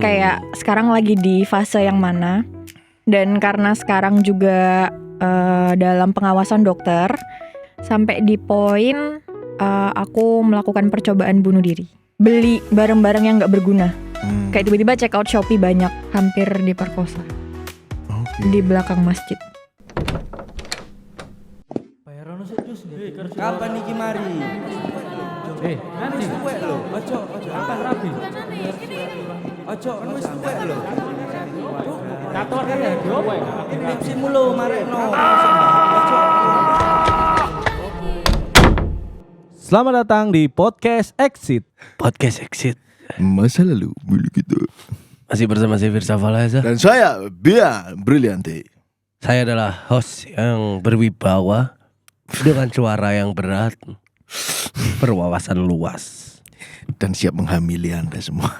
Kayak sekarang lagi di fase yang mana. Dan karena sekarang juga dalam pengawasan dokter, sampai di poin aku melakukan percobaan bunuh diri. Beli barang-barang yang gak berguna. Kayak tiba-tiba check out Shopee banyak, hampir diperkosa. Di belakang masjid. Kapan iki mari? Nanti suwe lho. Ojo kapan rabi? Ojo suwe lho. Kator kan ya, suwe. Tipsimu lho marekno. Selamat datang di Podcast Exit. Podcast Exit. Masa lalu milik kita. Masih bersama saya Firsa Falaza. Dan saya Bia Brilianti. Saya adalah host yang berwibawa dengan suara yang berat, berwawasan luas, Dan siap menghamili Anda semua.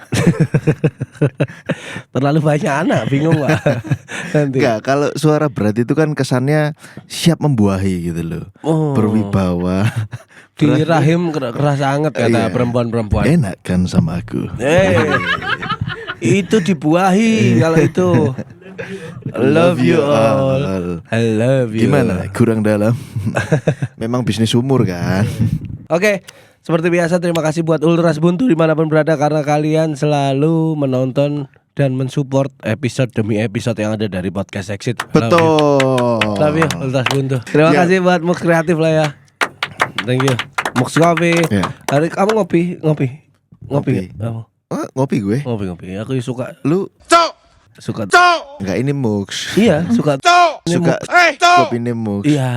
terlalu banyak anak, bingung Pak. Nanti. Enggak, kalau suara berat itu kan kesannya siap membuahi gitu loh. Oh. Berwibawa. Di rahim keras anget kata Iya. perempuan-perempuan. Enak kan sama aku. Itu dibuahi kalau itu. I love you all. I love you. Gimana? Kurang dalam. Memang bisnis umur kan. Oke, seperti biasa terima kasih buat Ultras Buntu dimanapun berada karena kalian selalu menonton dan mensupport episode demi episode yang ada dari Podcast Exit. Betul. Love you Ultras Buntu. Terima Ya. kasih buat Mux Kreatif lah ya. Thank you. Mux Coffee. Ya. Hari kamu ngopi. Ngopi. Kamu Oh, ngopi gue. ngopi. Aku suka Lu suka. enggak ini Mux. Iya, suka. Ini Suka Mux. kopi ini Mux. Iya.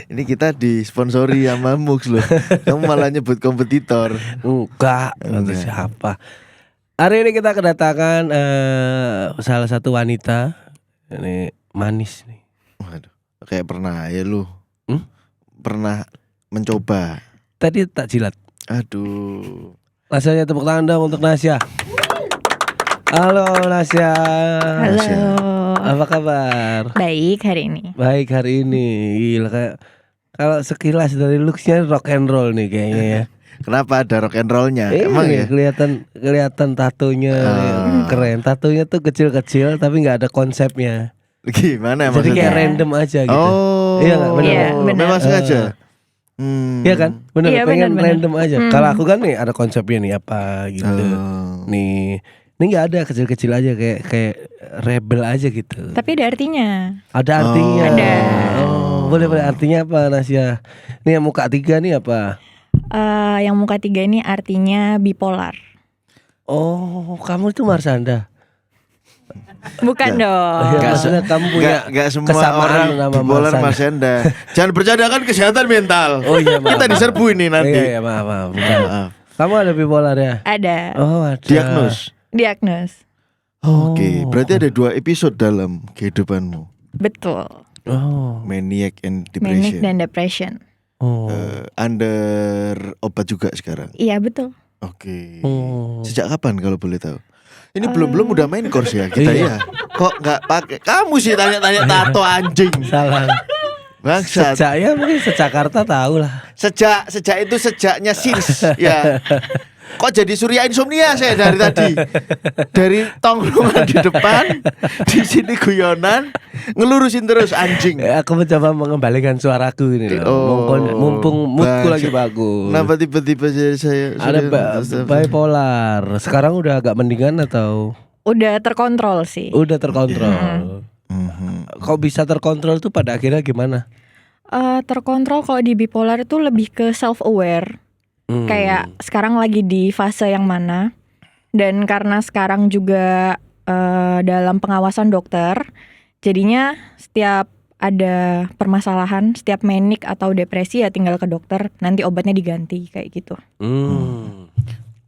Ini kita disponsori sama Mux loh. Kamu malah nyebut kompetitor. Enggak, Enggak. siapa? Hari ini kita kedatangan salah satu wanita. Ini manis nih. Waduh, kayak pernah ya lu. Hmm? Pernah mencoba. Tadi tak jilat. Aduh. Rasanya tepuk tangan dong untuk Nasya. Halo Nasya. Halo. Apa kabar? Baik hari ini. Baik hari ini. Gila kayak kalau sekilas dari looksnya rock and roll nih kayaknya ya. Kenapa ada rock and rollnya? Emang ya? kelihatan tatonya nih. Keren. Tatonya tuh kecil-kecil tapi nggak ada konsepnya. Gimana Jadi maksudnya? kayak random aja gitu. Oh. Iya nggak? Bener. Iya, benar. Memang sengaja. Iya kan? Bener, Iya, pengen bener. random aja. Kalau aku kan nih ada konsepnya nih apa gitu. Oh. Nih, ini nggak ada kecil-kecil aja kayak rebel aja gitu. Tapi ada artinya. Ada artinya. Ada. Oh, boleh artinya apa Nasya? Nih yang muka 3 nih apa? Yang muka 3 ini artinya bipolar. Oh, kamu itu Marsanda. Bukan dong. Iya, maksudnya kamu punya Enggak semua kesamaan orang sama bipolar Marsanda. Mas Enda. Jangan bercanda kan kesehatan mental. Oh iya, maaf. Kita diserbu ini nanti. Iya, maaf. Bukan. Maaf. Kamu ada bipolar ya? Ada. Oh, ada. Diagnos. Oke, berarti ada 2 episode dalam kehidupanmu. Betul. Oh. Maniac and Manic depression. dan depression. Oh. Under obat juga sekarang. Iya betul. Oke. Oh. Sejak kapan kalau boleh tahu? Ini belum udah main course ya kita Iya. ya. Kok nggak pakai? Kamu sih tanya-tanya tato anjing. Salah. Bangsat. Sejak ya mungkin sejakarta tahu lah. Sejak itu sejaknya since ya. Kok jadi surya insomnia saya dari tadi. Dari tongkrongan di depan, di sini guyonan, ngelurusin terus anjing. Aku mencoba mengembalikan suaraku ini loh. Oh, Mumpung moodku lagi bangsat. bagus. Kenapa tiba-tiba saya Ada bipolar. Sekarang udah agak mendingan atau Udah terkontrol sih. udah terkontrol? Kok bisa terkontrol tuh pada akhirnya gimana? Terkontrol kalau di bipolar itu lebih ke self aware. Kayak sekarang lagi di fase yang mana. Dan karena sekarang juga dalam pengawasan dokter, jadinya setiap ada permasalahan, setiap manic atau depresi ya tinggal ke dokter, nanti obatnya diganti kayak gitu.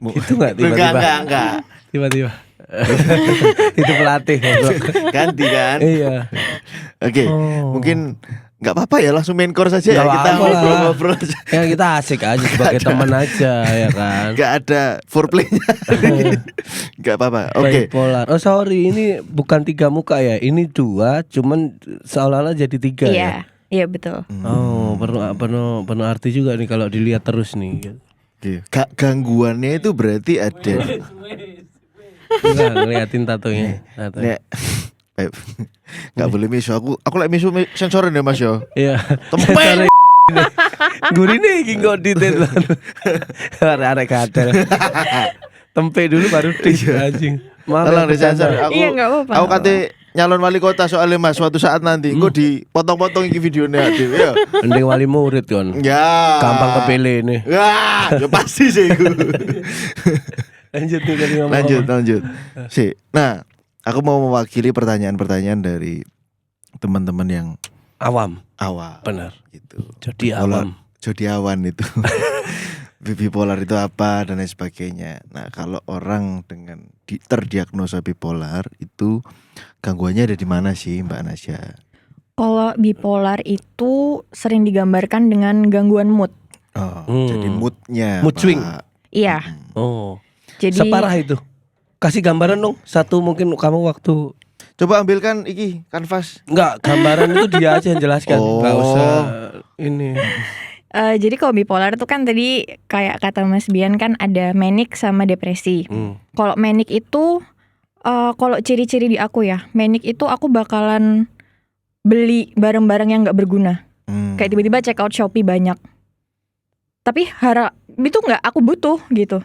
Itu nggak tiba-tiba? Enggak. Tiba-tiba. Itu pelatih. Ganti kan? Iya. Oke, mungkin nggak apa-apa ya langsung main course aja ya Nggak kita apa-apa lah. ngobrol-ngobrol aja. Ya kita asik aja sebagai teman aja ya kan. Nggak ada foreplaynya. Nggak apa-apa. Oke. Bipolar. Oh sorry, ini bukan 3 muka ya. Ini 2, cuman seolah-olah jadi 3 ya. Iya betul. Oh, penuh arti juga nih kalau dilihat terus nih. Gangguannya itu berarti ada. Enggak ngeliatin tatonya. Nek nggak boleh miso aku lek miso sensorin ya Mas yo. Iya. Tempe. Gurine iki kok ditit. Arek kadal. Tempe dulu baru anjing. Tolong disensor. Aku Iya, nggak apa-apa. Aku kate nyalon wali kota soalnya Mas suatu saat nanti engko dipotong-potong iki videonya dhewe ya. Mending wali murid kon. Ya. Gampang kepilih nih. Wah, ya pasti sih iku. Lanjut nih tadi ngomong. Lanjut. Sih. Nah, aku mau mewakili pertanyaan-pertanyaan dari teman-teman yang Awam. awal. Benar. Gitu. Jadi Bipolar- awam. Jadi awan itu. Bipolar itu apa dan lain sebagainya. Nah, kalau orang dengan terdiagnosa bipolar itu gangguannya ada di mana sih, Mbak Nasya? Kalau bipolar itu sering digambarkan dengan gangguan mood. Oh, Hmm. jadi moodnya. Mood Pak. swing. Iya. Oh. Jadi Separah itu. Kasih gambaran dong. Satu mungkin kamu waktu Coba ambilkan iki kanvas. enggak gambaran itu dia aja yang jelaskan. Oh. Enggak usah ini. jadi kalau bipolar itu kan tadi kayak kata Mas Bian kan ada manic sama depresi. Kalau manic itu kalau ciri-ciri di aku ya, manic itu aku bakalan beli barang-barang yang nggak berguna. Kayak tiba-tiba check out Shopee banyak. Tapi itu nggak aku butuh gitu.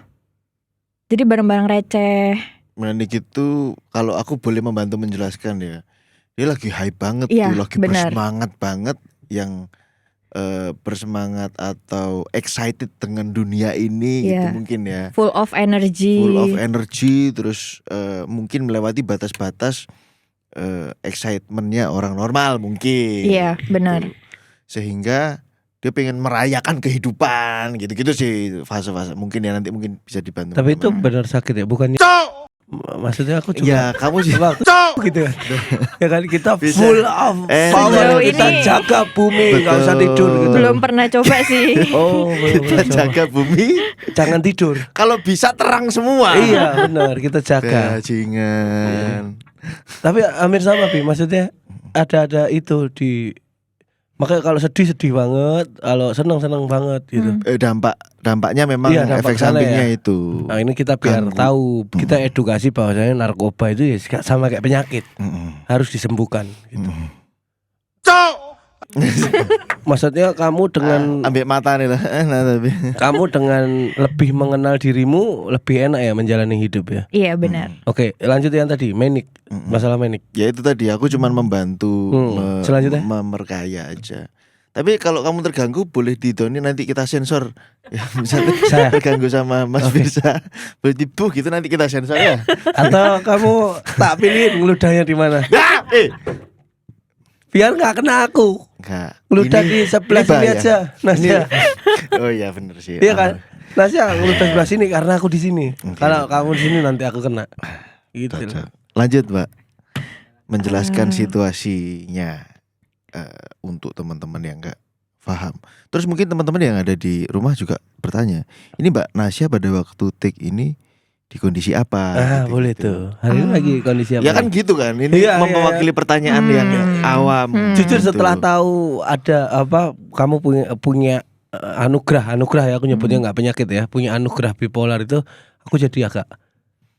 Jadi barang-barang receh. Manik itu kalau aku boleh membantu menjelaskan ya, dia lagi high banget Iya, tuh, lagi benar. bersemangat banget, yang bersemangat atau excited dengan dunia ini gitu Iya. mungkin ya, Full of energy. full of energy, terus mungkin melewati batas-batas excitementnya orang normal mungkin. Iya, benar. Sehingga dia pengen merayakan kehidupan gitu-gitu sih fase-fase mungkin ya, nanti mungkin bisa dibantu. Tapi itu teman-teman. benar sakit ya, bukannya? Maksudnya aku cuma Ya kamu sih gitu ya. Ya kan kita Bisa. full of Sejauh power, kita ini- jaga bumi, nggak usah Betul. tidur gitu. Belum pernah coba sih. Oh, belum kita coba. jaga bumi, Jangan tidur. kalau bisa terang semua. Iya benar, kita jaga. Bajingan. Tapi hampir sama Pi, maksudnya ada itu di, makanya kalau sedih banget, kalau seneng banget gitu. Dampaknya memang Iya, dampak efek sana sampingnya ya. itu. Nah ini kita biar Ganggu. tahu, kita edukasi bahwasanya narkoba itu ya sama kayak penyakit, harus disembuhkan gitu. Maksudnya kamu dengan Ambil mata nih lah. Nah, tapi. kamu dengan lebih mengenal dirimu lebih enak ya menjalani hidup ya. Iya, benar. Oke, lanjut yang tadi, manic. Masalah manic. Ya itu tadi aku cuman membantu Selanjutnya? memperkaya aja. Tapi kalau kamu terganggu boleh didoni, nanti kita sensor. Ya, misalnya Saya? terganggu sama Mas Firsa, boleh dibuh gitu, nanti kita sensor ya. Atau kamu tak pilihin ngeludahnya di mana? Nah, Biar nggak kena aku. enggak. Ngeludah di sebelah sini bahaya. aja, Nasya. Oh iya bener sih. Iya kan? Nasya ngeludah sebelah sini karena aku di sini. Oke. Kalau kamu di sini nanti aku kena. Gitu loh. Cocok. Lanjut Mbak, menjelaskan situasinya untuk teman-teman yang nggak paham. Terus mungkin teman-teman yang ada di rumah juga bertanya, ini Mbak Nasya pada waktu take ini di kondisi apa? Gitu-gitu. Boleh tuh. Hari ini lagi kondisi apa? Ya kan gitu kan, ini Iya, mewakili pertanyaan yang awam. Jujur Gitu. setelah tahu ada apa, kamu punya anugerah ya, aku nyebutnya nggak penyakit ya, punya anugerah bipolar itu, aku jadi agak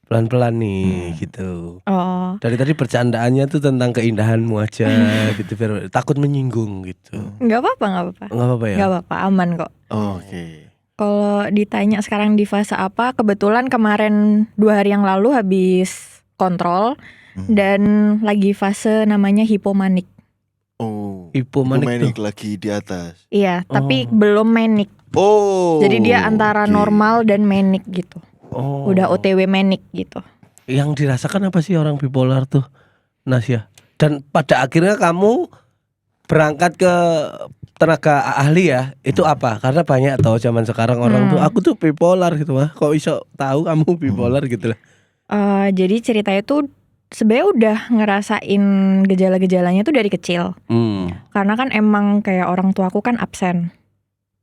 pelan-pelan nih gitu. Oh. Dari tadi bercandaannya tuh tentang keindahanmu aja gitu, biar takut menyinggung gitu. Nggak apa-apa, nggak apa-apa. Nggak apa-apa ya? Nggak apa-apa, aman kok. Oke. Kalau ditanya sekarang di fase apa, kebetulan kemarin 2 hari yang lalu habis kontrol dan lagi fase namanya hipomanik. Oh, Hipomanik hipomanik lagi di atas. Iya, tapi belum manic. Oh. Jadi dia antara oke. normal dan manic gitu. Oh. Udah OTW manic gitu. Yang dirasakan apa sih orang bipolar tuh, Nasya? Dan pada akhirnya kamu berangkat ke tenaga ahli ya, itu apa? Karena banyak tahu zaman sekarang orang tuh, aku tuh bipolar gitu mah. Kok iso tahu kamu bipolar gitu lah. Jadi ceritanya tuh sebenarnya udah ngerasain gejala-gejalanya tuh dari kecil. Karena kan emang kayak orang tuaku kan absen.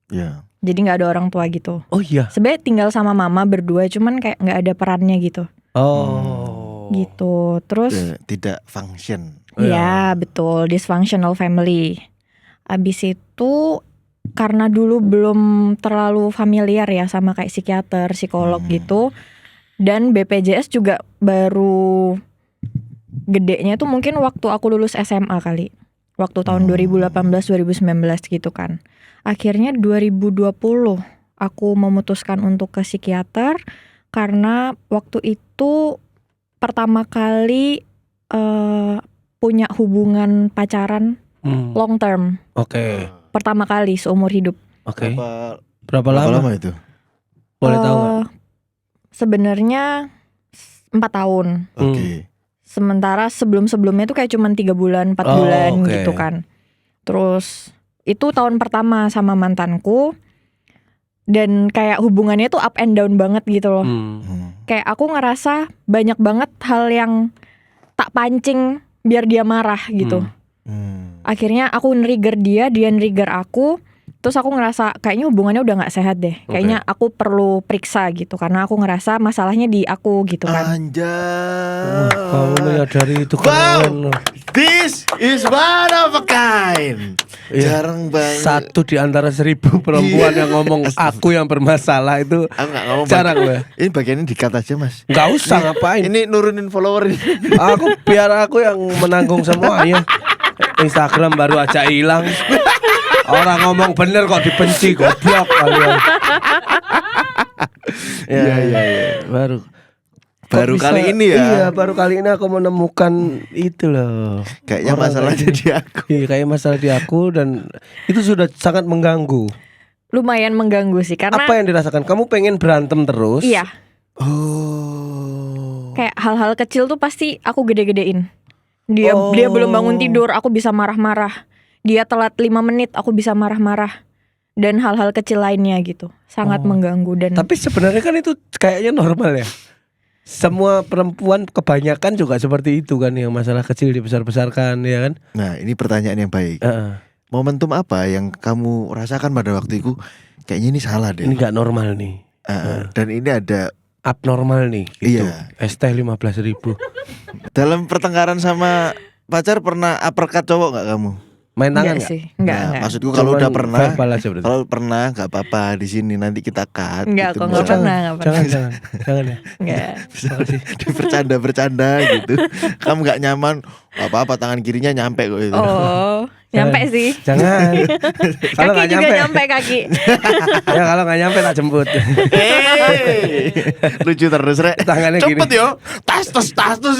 Ya. Jadi nggak ada orang tua gitu. Oh iya. Sebenarnya tinggal sama mama berdua, cuman kayak nggak ada perannya gitu. Oh. Gitu. Terus Tidak function. ya betul, dysfunctional family. Abis itu karena dulu belum terlalu familiar ya sama kayak psikiater, psikolog gitu. Dan BPJS juga baru gedenya tuh mungkin waktu aku lulus SMA kali. Waktu tahun 2018-2019 gitu kan. Akhirnya 2020 aku memutuskan untuk ke psikiater karena waktu itu pertama kali punya hubungan pacaran long term. Oke. Pertama kali seumur hidup. Oke. Berapa Berapa lama? itu? Boleh tahu nggak? Sebenarnya 4 tahun. Oke. Sementara sebelum-sebelumnya tuh kayak cuman 3 bulan, 4 Oh, bulan oke. gitu kan. Terus itu tahun pertama sama mantanku. Dan kayak hubungannya tuh up and down banget gitu loh. Kayak aku ngerasa banyak banget hal yang tak pancing biar dia marah gitu. Akhirnya aku nge-trigger dia nge-trigger aku. Terus aku ngerasa kayaknya hubungannya udah gak sehat deh. Kayaknya aku perlu periksa gitu. Karena aku ngerasa masalahnya di aku gitu kan. Anjay. Kamu menyadari itu Wow. keren. This is one of a kind. Iya. Jarang banget. Satu di antara 1000 perempuan yang ngomong aku yang bermasalah itu Aku gak ngomong jarang loh. Ini bagian ini di-cut aja mas. Nggak usah ngapain. Ini nurunin follower ini. Biar aku yang menanggung semuanya. Instagram baru aja hilang. Orang ngomong bener kok dibenci, goblok kalian. Iya. Baru Baru Kok kali bisa- ini ya. Iya, baru kali ini aku menemukan itu loh. Kayaknya Orang masalahnya kayak di aku. Iya, kayak masalah di aku dan itu sudah sangat mengganggu. Lumayan mengganggu sih karena Apa yang dirasakan? Kamu pengen berantem terus? iya, Oh. kayak hal-hal kecil tuh pasti aku gede-gedein. Dia Oh. belum bangun tidur, aku bisa marah-marah. Dia telat 5 menit, aku bisa marah-marah. Dan hal-hal kecil lainnya gitu. Sangat mengganggu dan Tapi sebenarnya kan itu kayaknya normal ya. Semua perempuan kebanyakan juga seperti itu kan, yang masalah kecil dibesar-besarkan ya kan. Nah ini pertanyaan yang baik. Momentum apa yang kamu rasakan pada waktu itu? Kayaknya ini salah deh. Ini nggak normal nih. Dan ini ada Abnormal nih gitu. Iya. ST 15.000. dalam pertengkaran sama pacar pernah uppercut cowok nggak kamu? Main tangan enggak nggak? sih, enggak. Maksudku kalau udah Cuman pernah, verbal aja berarti. kalau pernah nggak apa-apa di sini nanti kita cut. Enggak, gitu. kok nggak Misalnya pernah, nggak pernah. Jangan ya. Enggak. bercanda gitu. Kamu nggak nyaman, nggak apa-apa tangan kirinya nyampe kok itu. Oh, nyampe sih. Jangan. Kalau Kaki nggak juga nyampe, nyampe kaki. ya kalau nggak nyampe tak jemput. Hey, lucu terus rek. Tangannya gini. Cepet yo, tas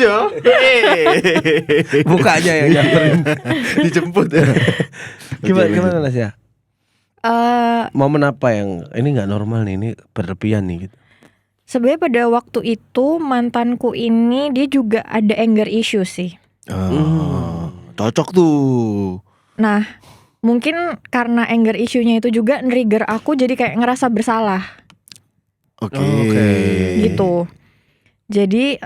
yo. Hey. Bukanya yang nyamperin. Dijemput ya. Gimana Nas ya? Eh, Momen apa yang ini nggak normal nih, ini berlebihan nih gitu. sebenarnya pada waktu itu mantanku ini dia juga ada anger issue sih. Oh, cocok tuh. Nah, mungkin karena anger issue-nya itu juga nge-trigger aku jadi kayak ngerasa bersalah Oke. gitu. Jadi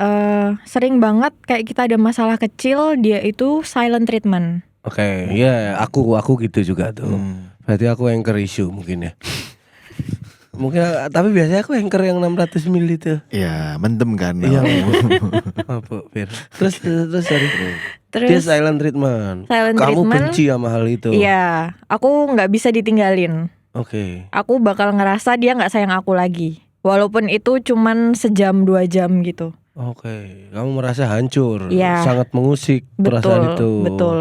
sering banget kayak kita ada masalah kecil dia itu silent treatment. Oke, ya aku gitu juga tuh. Berarti aku anchor issue mungkin ya. Mungkin tapi biasanya aku anchor yang 600 ml itu. Ya, mendem kan. Iya. Apa, Fir? Terus sorry. Dia Terus silent treatment. silent Kamu treatment. benci sama hal itu. Iya, aku nggak bisa ditinggalin. Oke. Aku bakal ngerasa dia nggak sayang aku lagi. Walaupun itu cuman sejam 2 jam gitu. Oke. Kamu merasa hancur. Iya. Sangat mengusik perasaan itu. Betul.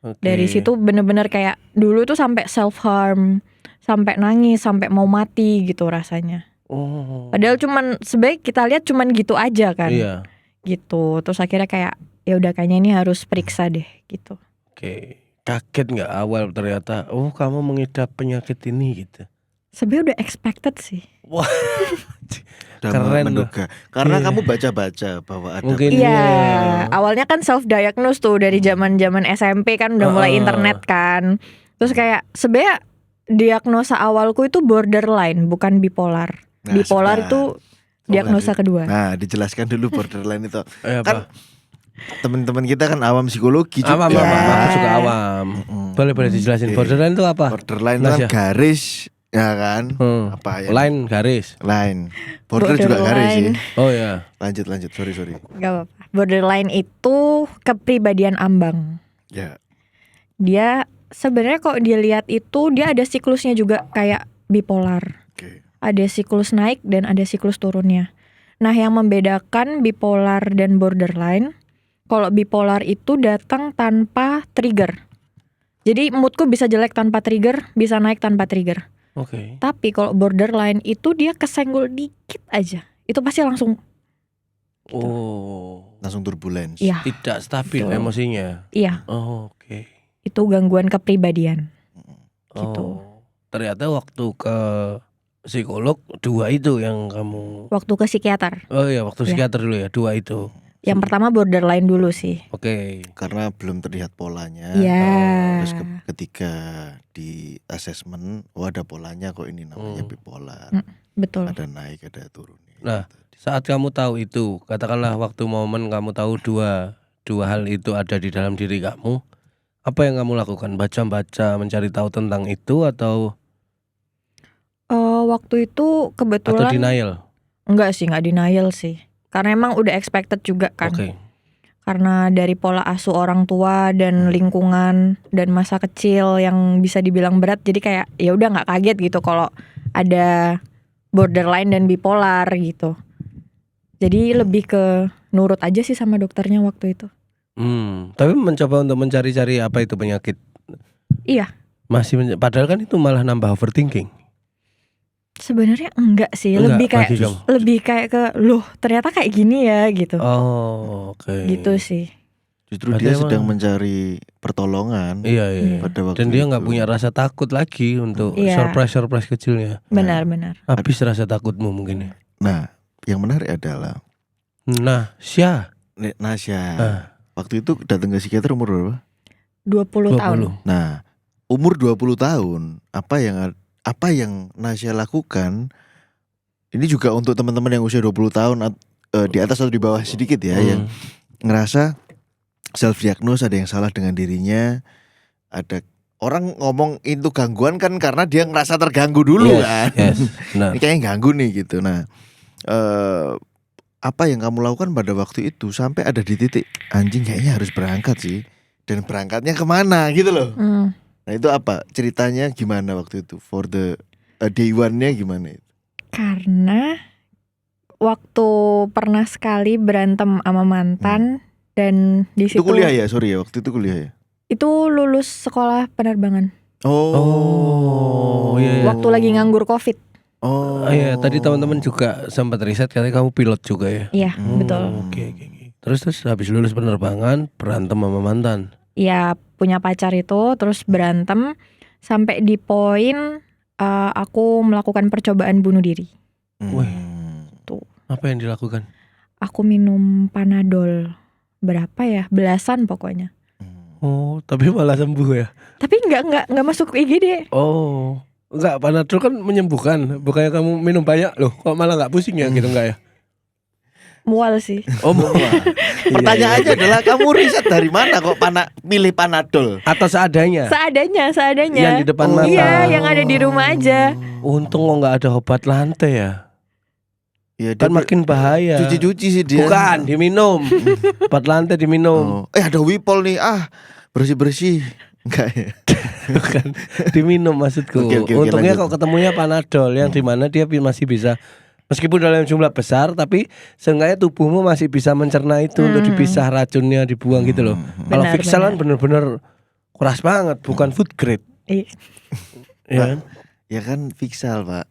Oke. Dari situ bener-bener kayak dulu tuh sampai self harm, sampai nangis, sampai mau mati gitu rasanya. Oh. Padahal cuman sebaik kita lihat cuman gitu aja kan. Iya. Gitu. Terus akhirnya kayak ya udah kayaknya ini harus periksa deh gitu. Oke. Kaget nggak awal ternyata kamu mengidap penyakit ini gitu. Sebenarnya udah expected sih. Wah. Udah Keren menduga. Karena Iya. kamu baca-baca bahwa ada Mungkin Iya, iya. awalnya kan self diagnose tuh dari zaman-zaman SMP kan udah mulai internet kan. Terus kayak sebenarnya diagnosa awalku itu borderline bukan bipolar. Nah, Bipolar sebentar. itu diagnosa kedua. Nah, dijelaskan dulu borderline itu. Apa? Kan teman-teman kita kan awam psikologi juga. Awam, aku juga awam. Boleh dijelasin. Oke. Borderline itu apa? Borderline itu Nas kan ya? garis, ya kan? Apa ya? Line garis. Line. Border juga garis sih. Borderline. Oh ya. Lanjut. Sorry. Gak apa-apa. Borderline itu kepribadian ambang. Ya. Dia sebenarnya kok dia lihat itu dia ada siklusnya juga kayak bipolar. Oke. Ada siklus naik dan ada siklus turunnya. Nah, yang membedakan bipolar dan borderline, kalau bipolar itu datang tanpa trigger. Jadi moodku bisa jelek tanpa trigger, bisa naik tanpa trigger. Oke. Tapi kalau borderline itu dia kesenggol dikit aja, itu pasti langsung Oh, Langsung turbulence. iya, tidak stabil Betul. emosinya. iya, Oh, oke. itu gangguan kepribadian. Gitu. Oh, ternyata waktu ke psikolog 2 itu yang kamu. Waktu ke psikiater. Oh iya, waktu Iya. psikiater dulu ya, 2 itu. Yang pertama borderline dulu sih. Oke. Karena belum terlihat polanya. Iya. Terus ketika di assessment, oh ada polanya kok, ini namanya bipolar. Betul. Ada naik, ada turun. Nah, saat kamu tahu itu, katakanlah waktu momen kamu tahu dua hal itu ada di dalam diri kamu, apa yang kamu lakukan? Baca-baca, mencari tahu tentang itu atau Waktu itu atau kebetulan denial? enggak sih, enggak denial sih. Karena emang udah expected juga kan. Oke. Karena dari pola asuh orang tua dan lingkungan dan masa kecil yang bisa dibilang berat, jadi kayak ya udah nggak kaget gitu kalau ada borderline dan bipolar gitu. Jadi lebih ke nurut aja sih sama dokternya waktu itu. Tapi mencoba untuk mencari-cari apa itu penyakit. Iya, Padahal kan itu malah nambah overthinking. sebenarnya enggak sih, Enggak, lebih bagi lebih kayak ke loh ternyata kayak gini ya gitu. Oh, oke. Gitu sih. Justru Berarti dia emang- sedang mencari pertolongan. Iya, iya. Pada waktu Dan dia nggak itu. punya rasa takut lagi untuk Iya. surprise kecilnya. Benar-benar. Habis rasa takutmu mungkin ya. Nah, yang menarik adalah Nah, Nasya. Ah. Waktu itu datang ke psikiater umur berapa? 20 tahun. Nah, umur 20 tahun, apa yang Nasya lakukan? Ini juga untuk teman-teman yang usia 20 tahun di atas atau di bawah sedikit ya, yang ngerasa self diagnose, ada yang salah dengan dirinya. Ada orang ngomong itu gangguan kan karena dia ngerasa terganggu dulu kan. Yes, benar. Ini kayaknya ganggu nih gitu. Nah, apa yang kamu lakukan pada waktu itu sampai ada di titik anjing kayaknya harus berangkat sih, dan berangkatnya kemana gitu loh. Nah itu apa ceritanya, gimana waktu itu for the day one-nya gimana itu? Karena waktu pernah sekali berantem sama mantan dan di situ Itu kuliah ya, sorry ya, waktu itu kuliah ya. Itu lulus sekolah penerbangan. Oh, iya, iya. Waktu lagi nganggur Covid. Oh, Iya, tadi teman-teman juga sempat riset katanya kamu pilot juga ya. Iya, betul. Oke. Terus habis lulus penerbangan berantem sama mantan. Iya, punya pacar itu terus berantem sampai di poin aku melakukan percobaan bunuh diri. Wih. Tuh. Apa yang dilakukan? Aku minum Panadol berapa ya? Belasan pokoknya. Oh, tapi malah sembuh ya. Tapi enggak masuk IGD. Oh, enggak, Panadol kan menyembuhkan. Bukannya kamu minum banyak loh, kok malah enggak pusing ya gitu enggak ya? Mual sih. Oh, Pertanyaannya adalah kamu riset dari mana kok milih Panadol? atau seadanya? Seadanya. Yang di depan mata. Iya, yang ada di rumah aja. Untung kok enggak ada obat lantai ya. Ya, Kan makin bahaya. cuci-cuci sih dia. Bukan, diminum. Obat lantai diminum. Ada Wipol nih, bersih-bersih. Enggak ya. Bukan, diminum maksudku. Oke, Untungnya lanjut. kok ketemunya Panadol yang dimana dia masih bisa, meskipun dalam jumlah besar, tapi seenggaknya tubuhmu masih bisa mencerna itu untuk dipisah racunnya, dibuang gitu loh. Kalau Benar, Vixal kan benar. bener-bener keras banget, bukan food grade. Iya. Ya kan? Ya kan Vixal Pak.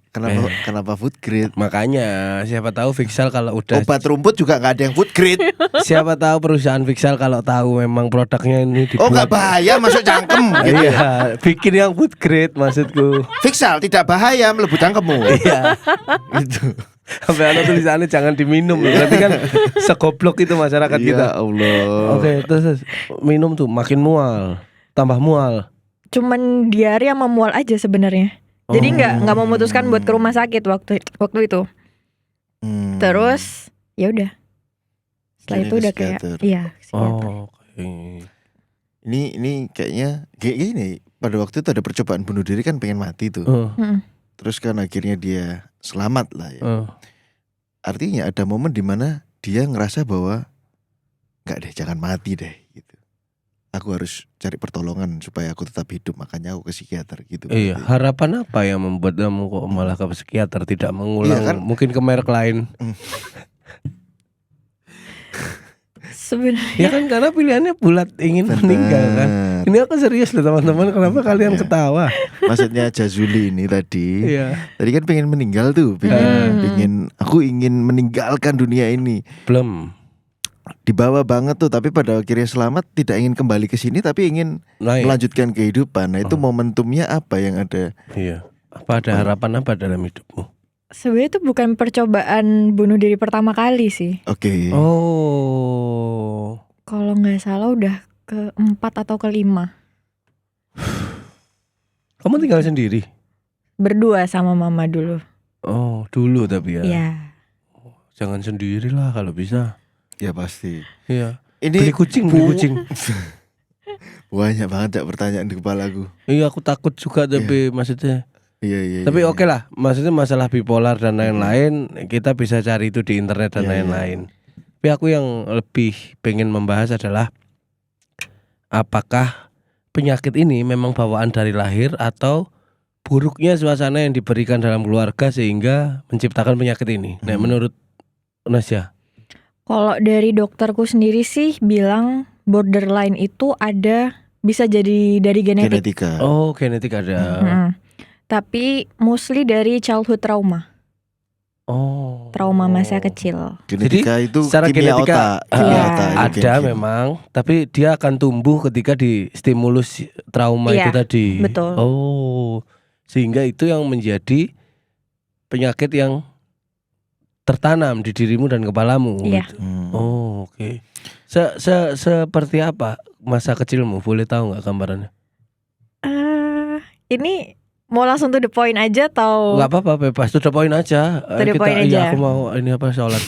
Kenapa food grade? Makanya siapa tahu Vixal kalau udah, Obat rumput juga nggak ada yang food grade. siapa tahu perusahaan Vixal kalau tahu memang produknya ini Oh nggak dibuat. bahaya masuk cangkem gitu ya. Iya, bikin yang food grade maksudku. Vixal tidak bahaya melebu cangkemmu. Iya. Gitu. Sampai ada tulisannya jangan diminum. Berarti kan segoblok itu masyarakat kita. Ya Allah. Oke, terus minum tuh makin mual, tambah mual. Cuman diare sama mual aja sebenarnya. Jadi nggak memutuskan buat ke rumah sakit waktu itu. Terus ya udah. Setelah Akhirnya itu ke udah kayak psikiater. iya, psikiater. Oh, oke. Ini kayaknya gini, pada waktu itu ada percobaan bunuh diri kan, pengen mati tuh. Terus kan akhirnya dia selamat lah ya. Artinya ada momen dimana dia ngerasa bahwa nggak deh, jangan mati deh gitu. Aku harus cari pertolongan supaya aku tetap hidup, makanya aku ke psikiater gitu. Iya, berarti. harapan apa yang membuat kamu kok malah ke psikiater, tidak mengulang? Iya kan? Mungkin ke merek lain. Sebenarnya Ya kan karena pilihannya bulat ingin meninggal kan. Ini aku serius loh teman-teman. Kenapa kalian ketawa? Maksudnya Jazuli ini tadi. Iya. Tadi kan pengen meninggal tuh, aku ingin meninggalkan dunia ini. Belum. Dibawa banget tuh, tapi pada akhirnya selamat, tidak ingin kembali ke sini tapi ingin Nah, melanjutkan kehidupan. Nah, itu momentumnya apa yang ada? Iya. Apa ada harapan apa dalam hidupmu? sebenarnya itu bukan percobaan bunuh diri pertama kali sih. Oke. Oh. Kalau nggak salah udah keempat atau kelima. Kamu tinggal sendiri? Berdua sama mama dulu. Oh, dulu tapi ya. Iya. Jangan sendirilah kalau bisa. Ya pasti. Iya. Ini Beli kucing. banyak banget ya pertanyaan di kepalaku. Iya, aku takut juga tapi maksudnya. Iya. Tapi oke lah, maksudnya masalah bipolar dan lain-lain kita bisa cari itu di internet dan lain-lain. Tapi aku yang lebih pengen membahas adalah apakah penyakit ini memang bawaan dari lahir atau buruknya suasana yang diberikan dalam keluarga sehingga menciptakan penyakit ini. Nah, menurut Nasya? Kalau dari dokterku sendiri sih bilang borderline itu bisa jadi dari genetik. Genetika. Oh, genetik ada. Tapi mostly dari childhood trauma. Oh. Trauma masa kecil. Genetika itu secara kimia genetika otak. Kimia Iya. otak, itu Ada gen-gen. memang, tapi dia akan tumbuh ketika di stimulus trauma Iya, itu tadi. betul. Oh, sehingga itu yang menjadi penyakit yang tertanam di dirimu dan kepalamu. Iya. Gitu. Hmm. Oh, oke. Seperti apa masa kecilmu? Boleh tahu nggak gambarannya? Ini mau langsung to the point aja atau? Nggak apa-apa, bebas. To the point aja. To the point Iya, aja. aku mau ini apa sholat.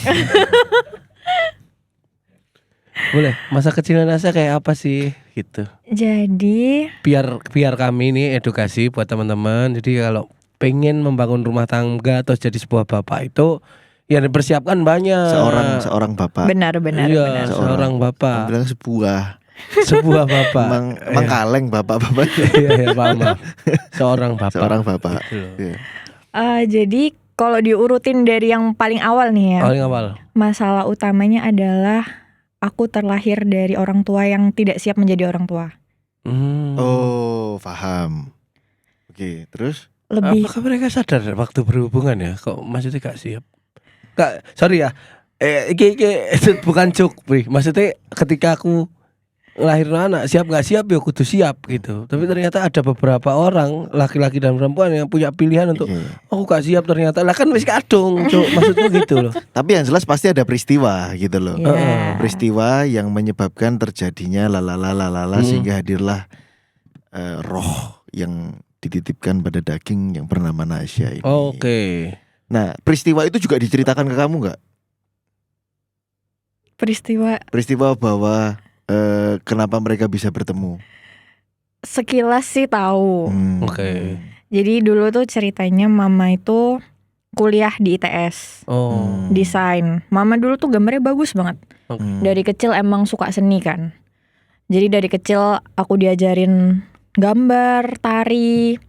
Boleh. Masa kecilnya Nasa kayak apa sih? Gitu. Jadi Biar kami ini edukasi buat teman-teman. Jadi kalau pengen membangun rumah tangga atau jadi sebuah bapak itu yang dipersiapkan banyak. Seorang bapak. benar. Iya, seorang bapak. Bilang Sebuah bapak. Emang kaleng bapak-bapak. Iya, paham. Seorang bapak. Seorang bapak. Gitu loh. Iya. Jadi kalau diurutin dari yang paling awal nih ya, Paling awal. masalah utamanya adalah aku terlahir dari orang tua yang tidak siap menjadi orang tua. Oh, paham. Oke, terus? Lebih Apakah mereka sadar waktu berhubungan ya? Kok maksudnya gak siap? Kak, sorry ya. Iki bukan joke, Bri. Maksudnya ketika aku ngelahirin anak, siap gak siap ya kudu siap gitu. Tapi ternyata ada beberapa orang, laki-laki dan perempuan yang punya pilihan untuk aku gak siap ternyata. Lah kan wis kadung, Cuk. Maksudnya gitu loh. Tapi yang jelas pasti ada peristiwa gitu loh. Iya. Peristiwa yang menyebabkan terjadinya lalala sehingga hadirlah roh yang dititipkan pada daging yang bernama Nasya ini. Oke. Nah, peristiwa itu juga diceritakan ke kamu nggak? Peristiwa bahwa kenapa mereka bisa bertemu? sekilas sih tahu. Oke. Jadi dulu tuh ceritanya mama itu kuliah di ITS, Oh. desain. Mama dulu tuh gambarnya bagus banget. Dari kecil emang suka seni kan. Jadi dari kecil aku diajarin gambar, tari,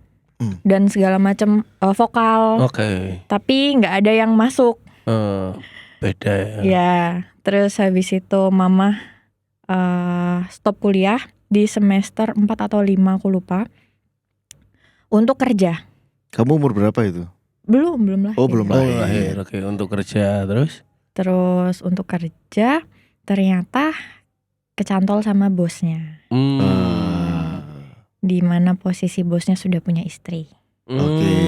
dan segala macam vokal. Oke. Tapi nggak ada yang masuk. Beda ya. Ya, terus habis itu mama stop kuliah di semester 4 atau 5 aku lupa. Untuk kerja. Kamu umur berapa itu? Belum lahir. Oh, belum Oh, lahir. lahir. Oke, untuk kerja terus. Terus untuk kerja ternyata kecantol sama bosnya. Di mana posisi bosnya sudah punya istri. Oke.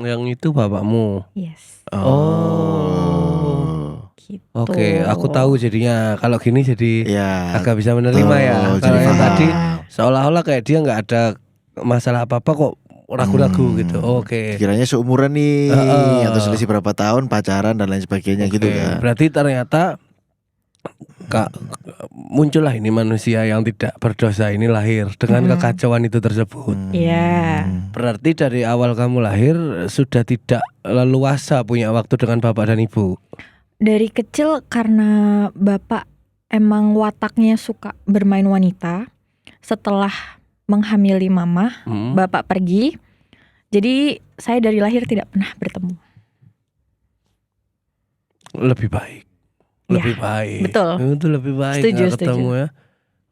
Yang itu bapakmu. Yes. Gitu. Oke, aku tahu jadinya. Kalau gini jadi Ya. agak bisa menerima ya. Oh, Kalau jadi yang paham. tadi seolah-olah kayak dia nggak ada masalah apa-apa kok ragu-ragu gitu. Oke. Kiranya seumuran nih atau selisih berapa tahun pacaran dan lain sebagainya gitu Oke, kan. berarti ternyata muncullah ini manusia yang tidak berdosa ini lahir dengan kekacauan itu tersebut. Iya. Berarti dari awal kamu lahir sudah tidak leluasa punya waktu dengan bapak dan ibu. Dari kecil karena bapak emang wataknya suka bermain wanita. Setelah menghamili mama, bapak pergi. Jadi saya dari lahir tidak pernah bertemu. lebih baik. Lebih baik. betul. Itu lebih baik Setuju, nggak ketemu ya.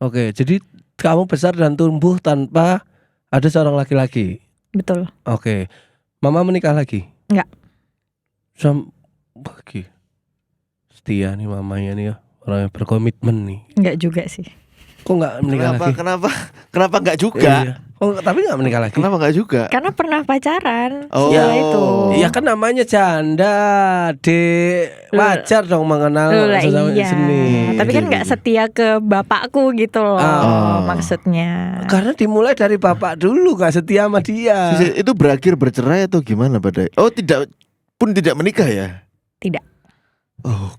Oke, jadi kamu besar dan tumbuh tanpa ada seorang laki-laki. Betul. Oke. Mama menikah lagi? Enggak. Bagi. Setia nih mamanya nih ya. Orang yang berkomitmen nih. Enggak juga sih. Kok nggak menikah lagi? Kenapa enggak juga? Iya. Oh, tapi nggak menikah lagi? Kenapa enggak juga? Karena pernah pacaran Oh. setelah itu. Iya kan namanya janda, Dek. Wajar dong mengenal Lah sesama iya. seni. Tapi kan nggak setia ke bapakku gitu loh Oh. maksudnya. Karena dimulai dari bapak dulu nggak setia sama dia. Itu berakhir bercerai atau gimana pada? Oh, tidak menikah ya? Tidak. Oh.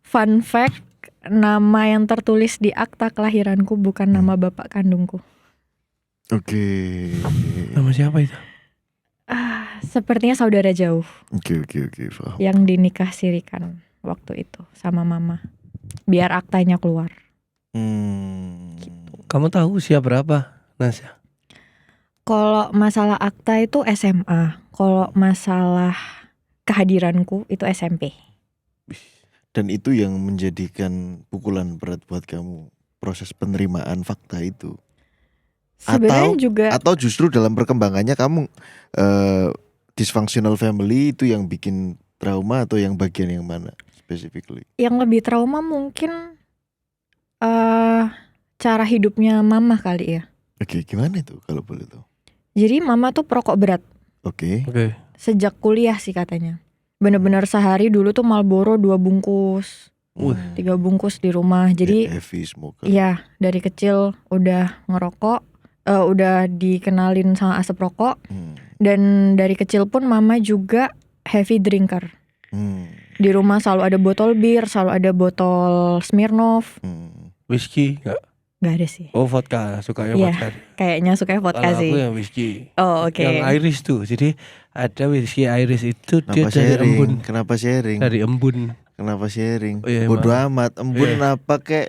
Fun fact, nama yang tertulis di akta kelahiranku bukan nama bapak kandungku. Oke. Nama siapa itu? Sepertinya saudara jauh Oke, paham. yang dinikah sirikan waktu itu sama mama. Biar aktanya keluar. Kamu tahu usia berapa, Nasya? Kalau masalah akta itu SMA. Kalau masalah kehadiranku itu SMP. Dan itu yang menjadikan pukulan berat buat kamu, proses penerimaan fakta itu. Sebenarnya juga Atau justru dalam perkembangannya kamu dysfunctional family itu yang bikin trauma, atau yang bagian yang mana specifically? yang lebih trauma mungkin cara hidupnya mama kali ya. Oke, gimana itu kalau boleh tahu? Jadi mama tuh perokok berat Oke. sejak kuliah sih katanya. Bener-bener sehari dulu tuh Marlboro 2 bungkus, 3 bungkus di rumah. Jadi heavy smoker. iya dari kecil udah ngerokok, udah dikenalin sama asap rokok. Dan dari kecil pun mama juga heavy drinker. Di rumah selalu ada botol bir, selalu ada botol Smirnoff. Whisky nggak? Nggak ada sih. Oh, vodka, sukanya Iya, vodka. kayaknya suka vodka Kalau sih. aku yang whisky. Oh oke. Yang Irish tuh. Jadi ada whisky Irish itu dia Kenapa dari sharing? embun. Kenapa sharing? Dari embun. Kenapa sharing? Oh, iya, Bodoh amat. Embun apa kek?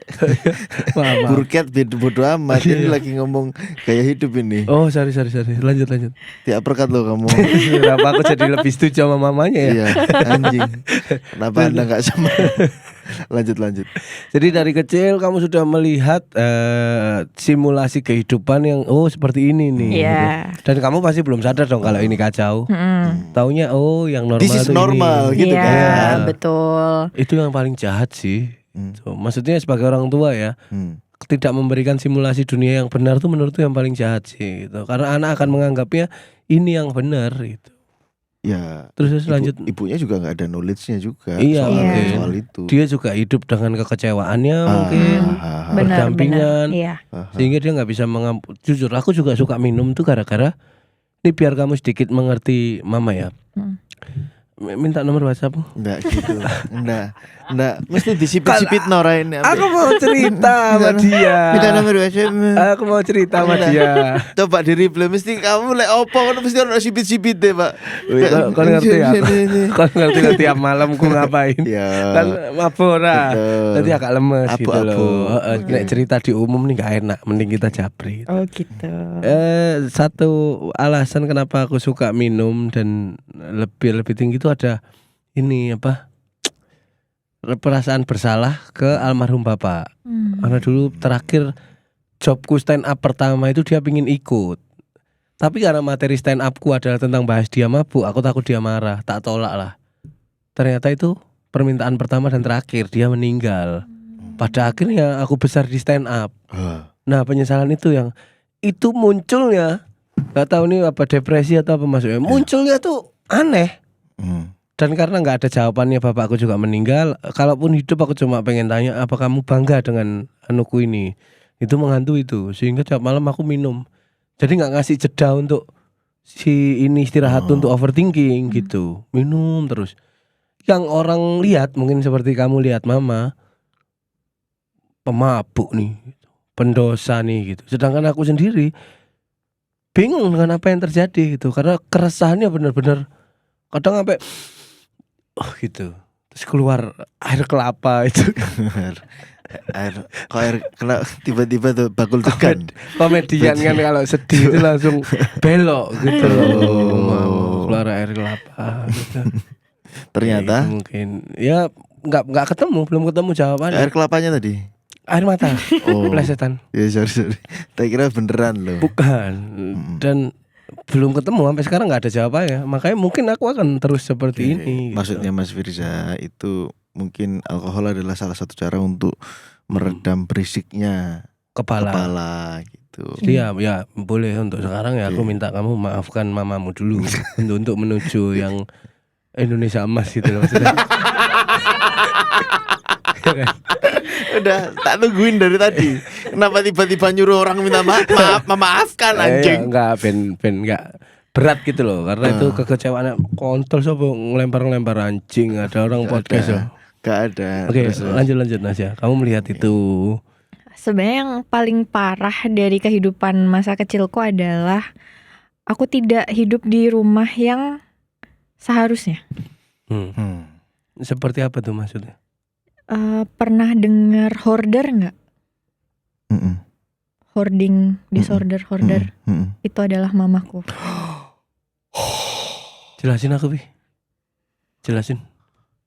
Maaf. Burket bodoh amat. Ini lagi ngomong gaya hidup ini. Oh, sorry. Lanjut. Tiap perkat lo kamu. Kenapa aku jadi lebih setuju sama mamanya ya? Iya, anjing. Kenapa Anda nggak sama? Lanjut. Jadi dari kecil kamu sudah melihat simulasi kehidupan yang seperti ini nih. Iya. Dan kamu pasti belum sadar dong kalau ini kacau. Taunya yang normal This is tuh normal ini. gitu Iya, kan. betul. Itu yang paling jahat sih. Maksudnya sebagai orang tua ya, tidak memberikan simulasi dunia yang benar tuh menurutku yang paling jahat sih gitu. Karena anak akan menganggapnya ini yang benar gitu. Ya. Terus lanjut. Ibunya juga nggak ada knowledge-nya juga Iya, soal itu. Dia juga hidup dengan kekecewaannya mungkin. Benar. Berdampingan. Iya. Sehingga dia nggak bisa jujur aku juga suka minum tuh gara-gara ini biar kamu sedikit mengerti mama ya. Minta nomor WhatsApp. Enggak gitu. Enggak. Mesti disipit-sipit norain. Aku mau cerita sama dia. Minta nomor WhatsApp. Aku mau cerita sama dia. Coba di reply, mesti kamu opo kan mesti ono sipit-sipit deh, Pak. Kau ngerti ya? Kau ngerti kan tiap malam ku ngapain? Ya. Kan mabora. Betul. Nanti agak lemes gitu Abu-abu. loh. Nek cerita di umum nih gak enak, mending kita japri. Oh gitu. Satu alasan kenapa aku suka minum dan lebih tinggi itu ada ini perasaan bersalah ke almarhum bapak. Karena dulu terakhir jobku stand up pertama itu dia pingin ikut. Tapi karena materi stand upku adalah tentang bahas dia mabuk, aku takut dia marah, tak tolak lah. Ternyata itu permintaan pertama dan terakhir, dia meninggal. Pada akhirnya aku besar di stand up. Nah, penyesalan itu yang itu munculnya, gak tahu nih apa depresi atau apa maksudnya. Munculnya tuh aneh. Dan karena nggak ada jawabannya, bapakku juga meninggal. Kalaupun hidup aku cuma pengen tanya, apa kamu bangga dengan anuku ini? Itu menghantui itu. Sehingga tiap malam aku minum. Jadi nggak ngasih jeda untuk si ini istirahat untuk overthinking gitu. Minum terus. Yang orang lihat mungkin seperti kamu lihat mama, pemabuk nih, pendosa nih gitu. Sedangkan aku sendiri bingung dengan apa yang terjadi gitu. Karena keresahannya benar-benar kadang sampai gitu. Terus keluar air kelapa itu. air kena tiba-tiba tuh bakul tekan. Komedian kan kalau sedih itu langsung belok gitu loh. Keluar air kelapa gitu. Ternyata mungkin ya nggak ketemu, belum ketemu jawabannya. air kelapanya tadi. Air mata. Oh. Plesetan. Ya sorry. Tak kira beneran loh. Bukan. Dan belum ketemu sampai sekarang nggak ada jawabannya. Makanya mungkin aku akan terus seperti Oke. ini. Maksudnya Mas Firza itu mungkin alkohol adalah salah satu cara untuk meredam berisiknya kepala gitu. Jadi ya boleh untuk sekarang ya aku Oke. minta kamu maafkan mamamu dulu untuk menuju yang Indonesia emas gitu loh maksudnya. Ya kan? Udah tak tungguin dari tadi. Kenapa tiba-tiba nyuruh orang minta maaf, memaafkan anjing? Enggak ben enggak berat gitu loh karena itu kekecewaan kontol sopo ngelempar anjing ada orang podcast loh. Gak ada. Oke, Terus. lanjut Nasya. Kamu melihat itu Sebenarnya yang paling parah dari kehidupan masa kecilku adalah aku tidak hidup di rumah yang seharusnya. Hmm. Seperti apa tuh maksudnya? Pernah dengar hoarder nggak? Mm-mm. Hoarding disorder, hoarder. Mm-mm. Itu adalah mamaku. Jelasin aku, Pi. Jelasin.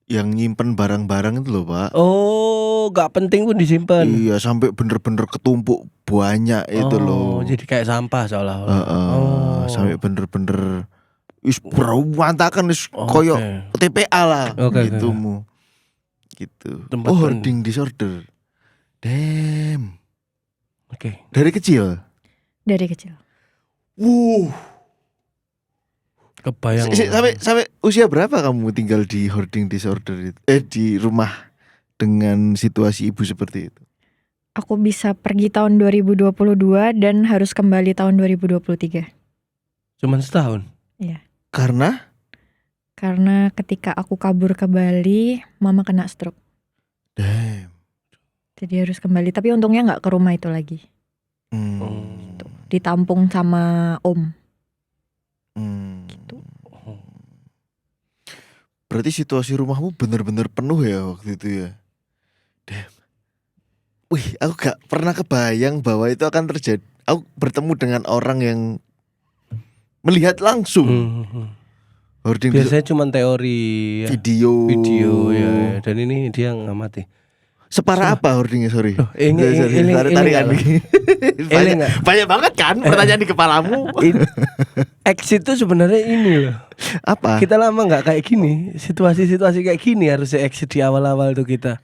Yang nyimpen barang-barang itu loh Pak. Oh, gak penting pun disimpan. Iya sampai bener-bener ketumpuk banyak itu loh. Jadi kayak sampah seolah-olah. Sampai bener-bener wis berantakan wis Oke. koyo TPA lah Oke, gitu oke. mu. Gitu. Tempat Hoarding disorder. Damn. Oke. Dari kecil. Dari kecil. Kebayang. Sampai usia berapa kamu tinggal di hoarding disorder itu? Di rumah dengan situasi ibu seperti itu? Aku bisa pergi tahun 2022 dan harus kembali tahun 2023. Cuman setahun. Karena Karena ketika aku kabur ke Bali, mama kena stroke. damn. Jadi harus kembali. Tapi untungnya nggak ke rumah itu lagi. Hmm. Ditampung sama om. Hmm. Gitu. Berarti situasi rumahmu bener-bener penuh ya waktu itu ya? Damn. Wih, aku gak pernah kebayang bahwa itu akan terjadi. Aku bertemu dengan orang yang melihat langsung hoarding Biasanya cuman teori ya. video ya. Dan ini dia ngamati. Separah apa hoardingnya, sorry? Ini Tarikan banyak banget kan pertanyaan di kepalamu. Exit itu sebenarnya ini loh. Apa? Kita lama nggak kayak gini. Situasi-situasi kayak gini harusnya exit di awal-awal tuh kita.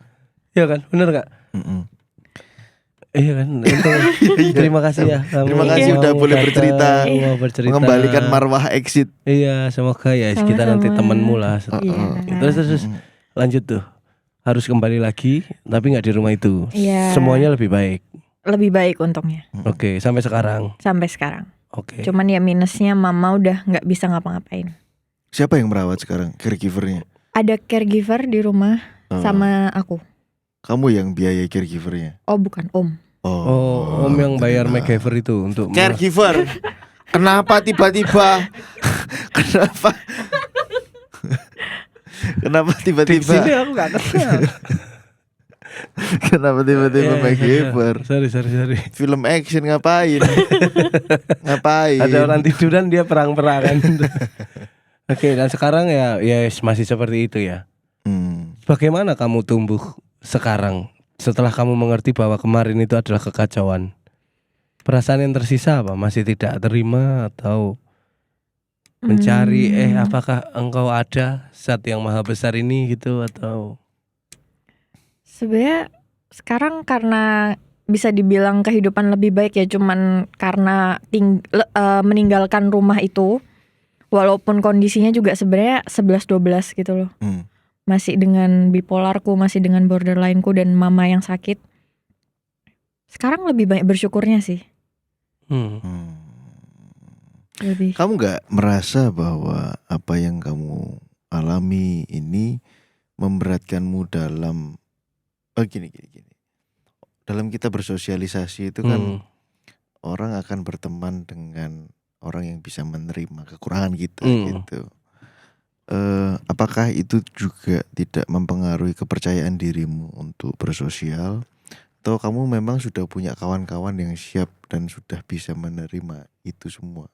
Ya kan, bener nggak? Mm-mm. Iya kan. Terima kasih ya. Terima kasih udah boleh bercerita. Mengembalikan marwah exit. Iya, semoga ya kita Sama-sama. nanti temenmu lah. Iya. Terus lanjut tuh. Harus kembali lagi, tapi nggak di rumah itu. Iya. Semuanya lebih baik. Lebih baik untungnya Oke, sampai sekarang. sampai sekarang. Oke. Cuman ya minusnya mama udah nggak bisa ngapa-ngapain. Siapa yang merawat sekarang caregivernya? Ada caregiver di rumah sama aku. Kamu yang biaya caregivernya? Oh bukan, om. Oh, om yang bayar MacGyver itu untuk Caregiver. Kenapa tiba-tiba? Kenapa Di sini tiba-tiba? aku nggak kenal. Kenapa tiba-tiba MacGyver? Sorry. Film action ngapain? Ngapain? Ada orang tiduran dia perang-perangan. Oke, dan sekarang ya masih seperti itu ya. Bagaimana kamu tumbuh sekarang setelah kamu mengerti bahwa kemarin itu adalah kekacauan? Perasaan yang tersisa apa? Masih tidak terima atau mencari apakah engkau ada zat yang maha besar ini gitu atau? Sebenarnya sekarang karena bisa dibilang kehidupan lebih baik ya, cuman karena meninggalkan rumah itu, walaupun kondisinya juga sebenarnya 11-12 gitu loh. Masih dengan bipolarku, masih dengan borderlineku dan mama yang sakit. Sekarang lebih banyak bersyukurnya sih. Lebih. Kamu gak merasa bahwa apa yang kamu alami ini memberatkanmu dalam gini. Dalam kita bersosialisasi itu kan orang akan berteman dengan orang yang bisa menerima kekurangan kita gitu. Apakah itu juga tidak mempengaruhi kepercayaan dirimu untuk bersosial? Atau kamu memang sudah punya kawan-kawan yang siap dan sudah bisa menerima itu semua?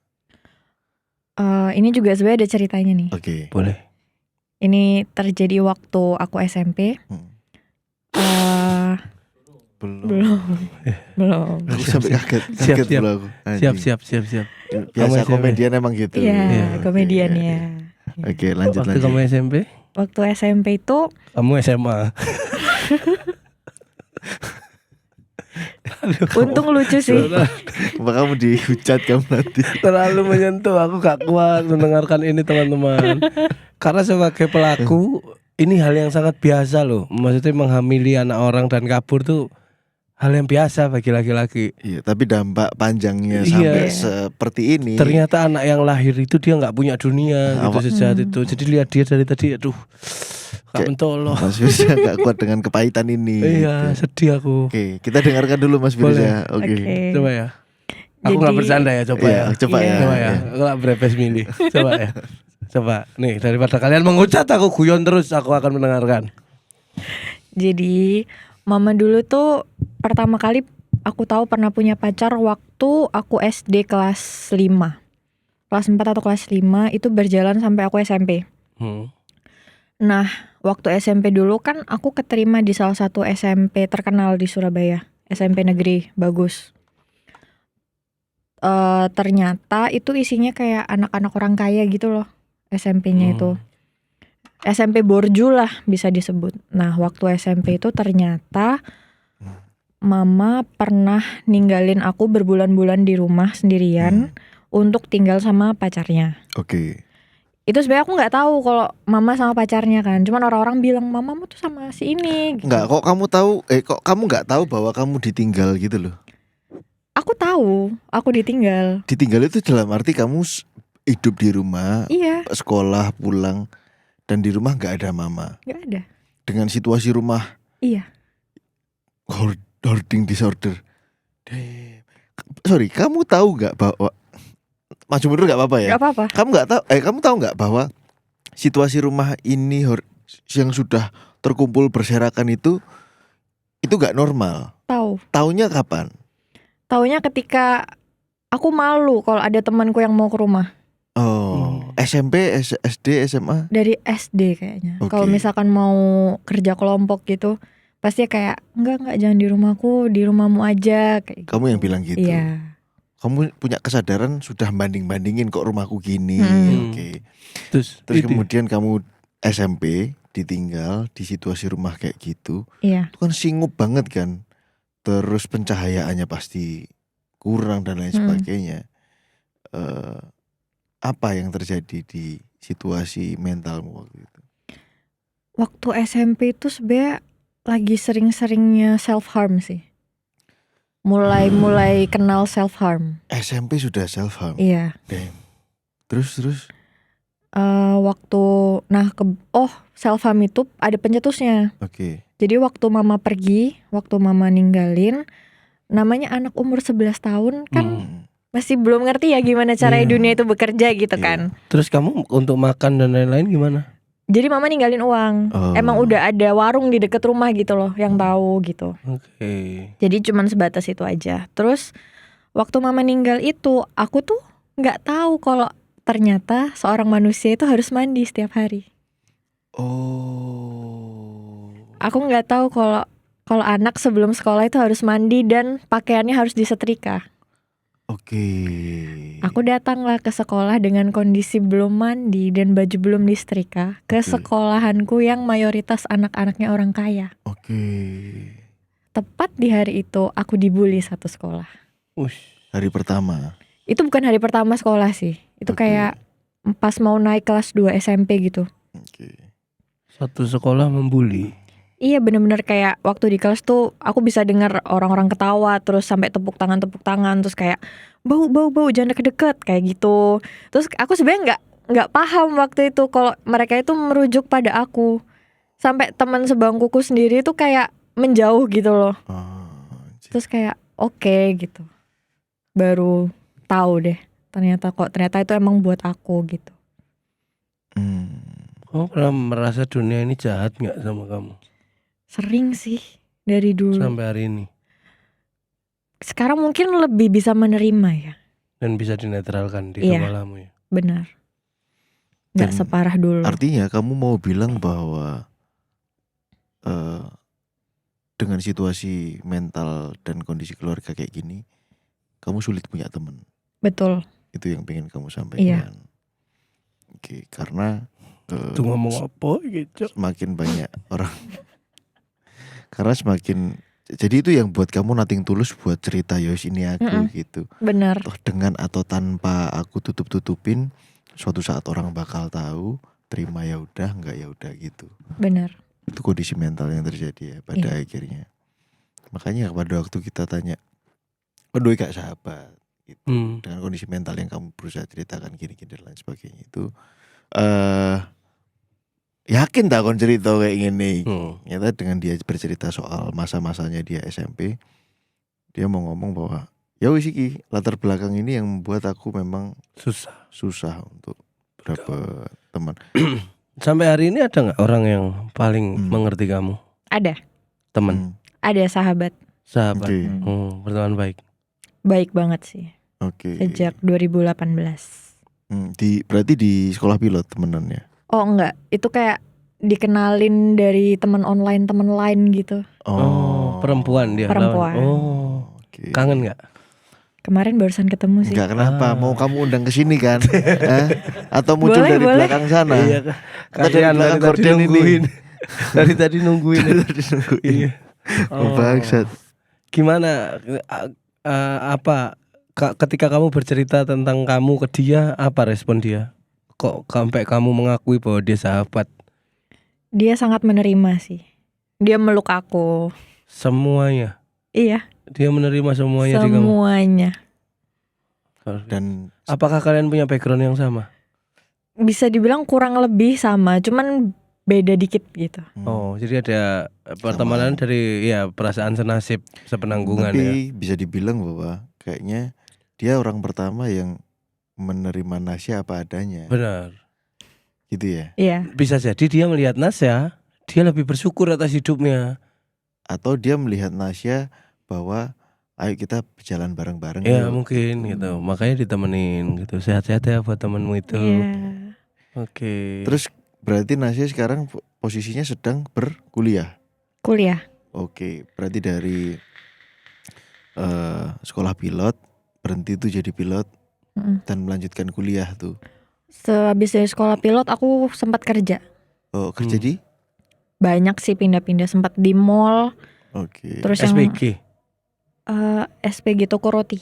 Ini juga sebenarnya ada ceritanya nih. Oke. Boleh. Ini terjadi waktu aku SMP. Belum. Belum. Aku sampai kaget Siap. dulu aku. Anjing. Siap. Biasa Kamu SMP. komedian emang gitu. Iya, komedian ya. Oke, lanjut. Waktu kamu SMP, Waktu SMP itu kamu SMA. untung lucu sih. Apa kamu dihujat kamu nanti? Terlalu menyentuh, aku gak kuat mendengarkan ini teman-teman. Karena sebagai pelaku ini hal yang sangat biasa loh. Maksudnya menghamili anak orang dan kabur tuh hal yang biasa bagi laki-laki. Iya, tapi dampak panjangnya Iya. sampai seperti ini. Ternyata anak yang lahir itu dia nggak punya dunia gitu sejahat itu. Jadi lihat dia dari tadi, aduh, gak mentolo. Mas Firza gak kuat dengan kepahitan ini. Iya, gitu. sedih aku. Oke, kita dengarkan dulu Mas Firza. Oke. Oke. Coba ya. Aku nggak Jadi- bercanda ya, coba Iya, ya. coba ya. Coba ya. Aku nggak berepes mili. Coba ya. Coba. Nih, daripada kalian mengucat aku guyon terus, aku akan mendengarkan. Jadi mama dulu tuh pertama kali aku tahu pernah punya pacar waktu aku SD kelas 5. Kelas 4 atau kelas 5 itu berjalan sampai aku SMP. Nah, waktu SMP dulu kan aku keterima di salah satu SMP terkenal di Surabaya. SMP negeri, bagus. Ternyata itu isinya kayak anak-anak orang kaya gitu loh. SMP-nya itu. SMP borju lah bisa disebut. Nah, waktu SMP itu ternyata mama pernah ninggalin aku berbulan-bulan di rumah sendirian untuk tinggal sama pacarnya. Oke. Itu sebenarnya aku nggak tahu kalau mama sama pacarnya kan. Cuman orang-orang bilang mamamu tuh sama si ini. Gitu. Enggak, kok kamu tahu kok kamu nggak tahu bahwa kamu ditinggal gitu loh. Aku tahu, aku ditinggal. Ditinggal itu dalam arti kamu hidup di rumah, Iya, sekolah, pulang, dan di rumah nggak ada mama. nggak ada. Dengan situasi rumah Iya. hoarding disorder. Damn. Sorry, kamu tahu nggak bahwa maju mundur nggak apa-apa ya? Nggak apa-apa. Kamu tahu nggak bahwa situasi rumah ini yang sudah terkumpul berserakan itu nggak normal. Tahu. Taunya kapan? Taunya ketika aku malu kalau ada temanku yang mau ke rumah. Oh, SMP, SD, SMA. Dari SD kayaknya. Oke. Kalau misalkan mau kerja kelompok gitu, pasti kayak enggak jangan di rumahku, di rumahmu aja kayak gitu. Kamu yang bilang gitu. Iya. Kamu punya kesadaran sudah banding-bandingin kok rumahku gini. Oke. Terus itu. Kemudian kamu SMP ditinggal di situasi rumah kayak gitu. Iya. Itu kan singup banget kan. Terus pencahayaannya pasti kurang dan lain sebagainya. Apa yang terjadi di situasi mentalmu waktu itu? Waktu SMP itu sebenarnya lagi sering-seringnya self harm sih. Mulai kenal self harm. SMP sudah self harm. Iya. Damn. Terus Waktu self harm itu ada pencetusnya. oke. Jadi waktu mama pergi, waktu mama ninggalin, namanya anak umur 11 tahun kan masih belum ngerti ya gimana caranya Iya. dunia itu bekerja gitu kan. Terus kamu untuk makan dan lain-lain gimana? Jadi mama ninggalin uang. Oh. Emang udah ada warung di deket rumah gitu loh yang tahu gitu. Oke. Jadi cuman sebatas itu aja. Terus waktu mama ninggal itu aku tuh nggak tahu kalau ternyata seorang manusia itu harus mandi setiap hari. Oh. Aku nggak tahu kalau anak sebelum sekolah itu harus mandi dan pakaiannya harus disetrika. Oke. Aku datanglah ke sekolah dengan kondisi belum mandi dan baju belum disetrika ke Oke. sekolahanku yang mayoritas anak-anaknya orang kaya. Oke. Tepat di hari itu aku dibully satu sekolah. Ush. Hari pertama. Itu bukan hari pertama sekolah sih. Itu Oke. kayak pas mau naik kelas 2 SMP gitu. Oke. Satu sekolah membuli. Iya bener-bener kayak waktu di kelas tuh aku bisa dengar orang-orang ketawa terus sampai tepuk tangan terus kayak bau jangan deket-deket kayak gitu. Terus aku sebenarnya nggak paham waktu itu kalau mereka itu merujuk pada aku. Sampai teman sebangkuku sendiri tuh kayak menjauh gitu loh. Anjir. Terus kayak oke gitu. Baru tahu deh ternyata itu emang buat aku gitu. Kamu pernah merasa dunia ini jahat nggak sama kamu Sering sih dari dulu. sampai hari ini Sekarang mungkin lebih bisa menerima ya. dan bisa dinetralkan di Iya. kepalamu ya? Benar. nggak Dan separah dulu. Artinya kamu mau bilang bahwa dengan situasi mental dan kondisi keluarga kayak gini, kamu sulit punya teman. Betul. Itu yang pengen kamu sampaikan. Oke, karena Itu ngomong apa gitu. semakin banyak orang. Karena semakin, jadi itu yang buat kamu nothing tulus buat cerita Yos ini aku gitu. Benar. Toh dengan atau tanpa aku tutup-tutupin, suatu saat orang bakal tahu, terima ya udah, enggak ya udah gitu. Benar. Itu kondisi mental yang terjadi ya pada akhirnya. Makanya pada waktu kita tanya, Doi gak sahabat gitu. Dengan kondisi mental yang kamu berusaha ceritakan gini-gini dan lain sebagainya itu, yakin tak kon cerita kayak gini. Ternyata dengan dia bercerita soal masa-masanya dia SMP, dia mau ngomong bahwa ya wis iki latar belakang ini yang membuat aku memang susah untuk dapat teman. Sampai hari ini ada nggak orang yang paling mengerti kamu? Ada. Teman, Ada sahabat. sahabat, Oke. berteman baik. Baik banget sih. Oke. Sejak 2018. Berarti di sekolah pilot temenannya. Oh enggak, itu kayak dikenalin dari teman online, teman lain gitu. Oh, perempuan dia. Perempuan. lawan. Oh, Oke. kangen nggak? Kemarin barusan ketemu sih. Enggak kenapa, mau kamu undang ke sini kan? Atau muncul Boleh, dari boleh. belakang sana? Iya, Atau dari belakang dari tadi gorden ini? nungguin. Dari tadi nungguin. Dari nungguin. Iya. Oh, bangsat. Gimana? Apa? Ketika kamu bercerita tentang kamu ke dia, apa respon dia? Kok sampai kamu mengakui bahwa dia sahabat? Dia sangat menerima sih. Dia meluk aku. Semuanya. Iya, Dia menerima semuanya di kamu. semuanya. Dan Apakah kalian punya background yang sama? Bisa dibilang kurang lebih sama, cuman beda dikit gitu. Oh, jadi ada pertemanan dari ya perasaan senasib, sepenanggungan ya. tapi bisa dibilang bahwa kayaknya dia orang pertama yang menerima Nasya apa adanya. Benar. Gitu ya. Iya, Bisa jadi dia melihat Nasya, dia lebih bersyukur atas hidupnya. Atau dia melihat Nasya bahwa ayo kita berjalan bareng-bareng. Ya yuk. mungkin gitu. Makanya ditemenin gitu. Sehat-sehat ya buat temenmu itu. iya. Oke. Terus berarti Nasya sekarang posisinya sedang berkuliah. Kuliah. Oke, berarti dari sekolah pilot berhenti tuh jadi pilot dan melanjutkan kuliah tuh. Sehabis dari sekolah pilot aku sempat kerja. Oh, kerja di? Banyak sih pindah-pindah, sempat di mall. Oke. Terus yang SPG. SPG Toko Roti.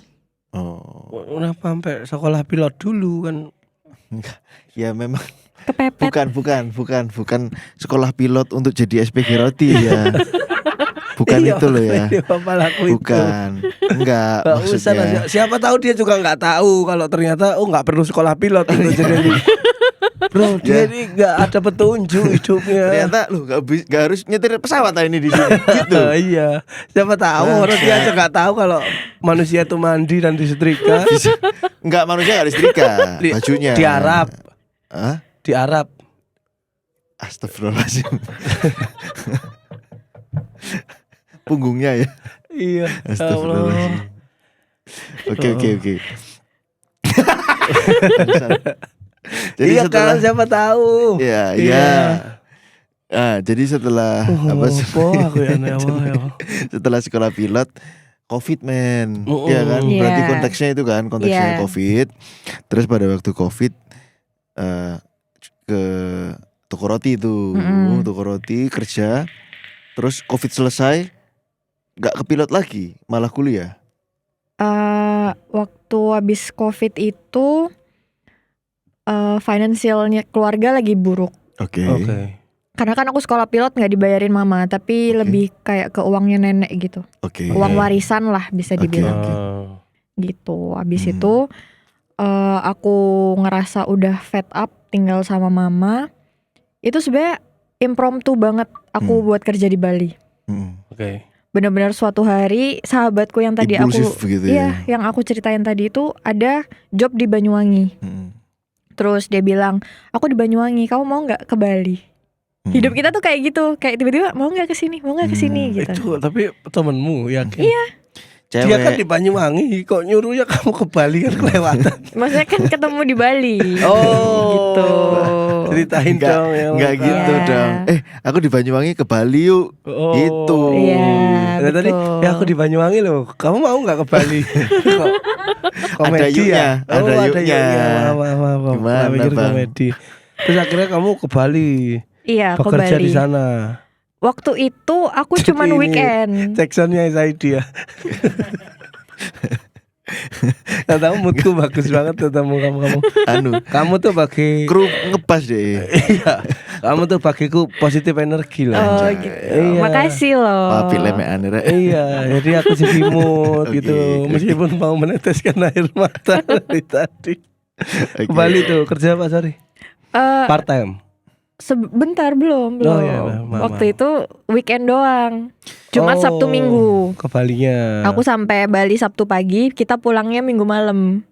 Oh, Kenapa sampai sekolah pilot dulu kan? ya memang Kepepet. bukan sekolah pilot untuk jadi SPG roti ya. Bukan Iya, itu loh ya. iya, Bapak laku itu. Bukan. Enggak Nggak usah, maksudnya. siapa tahu dia juga nggak tahu kalau ternyata nggak perlu sekolah pilot untuk jadi. Bro, dia ini nggak ada petunjuk hidupnya. Ternyata lu enggak harus nyetir pesawat ini di sini gitu. Iya, siapa tahu orang dia aja nggak tahu kalau manusia itu mandi dan disetrika. Enggak, manusia enggak disetrika bajunya. Di Arab. Hah? Di Arab. Astagfirullahaladzim. Punggungnya ya. Iya. Astagfirullahaladzim. Oke. Jadi Iya setelah kan, siapa tahu. Iya. Jadi setelah Apa aku ya setelah sekolah pilot COVID men, Oh, ya kan? Iya. Berarti konteksnya itu kan, konteksnya Iya. COVID. Terus pada waktu COVID ke toko roti itu, toko roti kerja. Terus COVID selesai, nggak ke pilot lagi, malah kuliah. Waktu habis COVID itu finansialnya keluarga lagi buruk. Oke. Karena kan aku sekolah pilot nggak dibayarin mama, tapi Oke. lebih kayak ke uangnya nenek gitu. Oke. Uang warisan lah bisa Oke, dibilang oke. gitu. Habis itu aku ngerasa udah fed up tinggal sama mama. Itu sebenarnya impromptu banget aku buat kerja di Bali. Oke. Benar-benar suatu hari sahabatku yang tadi Impulsif aku begitu iya, ya. yang aku ceritain tadi itu ada job di Banyuwangi. Terus dia bilang, "Aku di Banyuwangi, kamu mau nggak ke Bali?" Hidup kita tuh kayak gitu, kayak tiba-tiba mau nggak ke sini, mau nggak ke sini gitu. Itu tapi temenmu yakin? Iya. Cewek. Dia kan di Banyuwangi, kok nyuruh ya kamu ke Bali kan kelewatan. Maksudnya kan ketemu di Bali. Oh. Gitu. Ceritain dong yang Enggak lengkap. gitu Iya. dong. Aku di Banyuwangi ke Bali yuk. Oh. Gitu. Iya, Nah, tadi betul. ya aku di Banyuwangi loh. Kamu mau nggak ke Bali? Kok Ada yuknya, ya? ada yuknya. Maaf. Gimana, Aku pikir Bang? komedi. Terus akhirnya kamu ke Bali. Iya, ke Bekerja Bali. di sana. Waktu itu aku Jadi cuman ini weekend. Jacksonnya Saidi ya. Nggak tahu moodku bagus banget ketemu kamu. Kamu tuh bagi Kru ngebas deh. iya. Kamu tuh bagiku positif energi lah. Oh Anjay. gitu. Iya. Makasih loh. Apik lemekan rek. Iya, jadi aku jadi mood Oke, gitu. oke. Meskipun mau meneteskan air mata dari tadi. Oke. Ke Bali tuh kerja apa sorry? Eh, Part time. Sebentar belum. Oh, iya, Mama. Waktu itu weekend doang. Jumat, Sabtu, Minggu. Ke Balinya. Aku sampai Bali Sabtu pagi, kita pulangnya Minggu malam.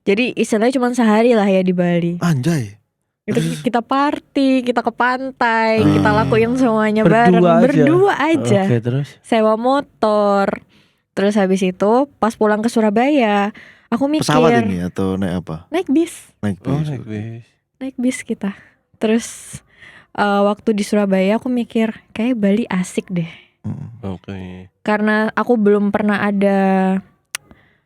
Jadi istilahnya cuma sehari lah ya di Bali. Anjay. Itu kita party, kita ke pantai, kita lakuin semuanya Berdua bareng, berdua aja. Oke, terus. Sewa motor. Terus habis itu pas pulang ke Surabaya, aku mikir Pesawat ini atau naik apa? naik bis. Naik Oh, bis. Naik bis kita. Terus waktu di Surabaya aku mikir kayak Bali asik deh. Oke. Karena aku belum pernah ada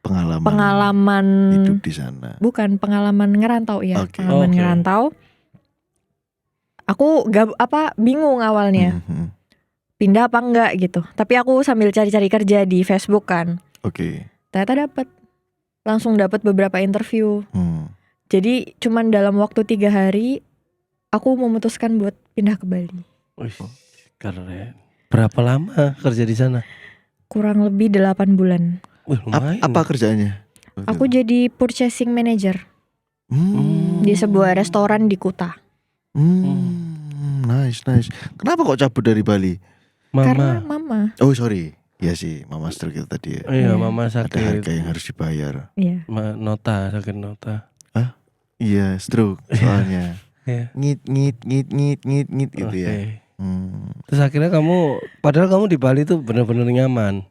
pengalaman hidup di sana. bukan pengalaman ngerantau ya. Oke. Pengalaman Oke. ngerantau. Aku bingung awalnya. Mhm. Pindah apa enggak gitu. Tapi aku sambil cari-cari kerja di Facebook kan. Oke. Ternyata langsung dapat beberapa interview. Hmm. Jadi cuman dalam waktu 3 hari aku memutuskan buat pindah ke Bali. Wih, keren. Berapa lama kerja di sana? Kurang lebih 8 bulan. Wih, lumayan. Apa kerjaannya? Aku jadi purchasing manager di sebuah restoran di Kuta. Nice. Kenapa kok cabut dari Bali? Karena Mama. mama. Oh sorry. Iya sih, Mama stroke itu tadi ya. Iya, Iya. mama Ada sakit. harga yang harus dibayar. Iya. Nota, sakit nota. Iya, stroke soalnya. Iya. Ngit gitu ya. Oke. Hmm. Terus akhirnya padahal kamu di Bali tuh benar-benar nyaman.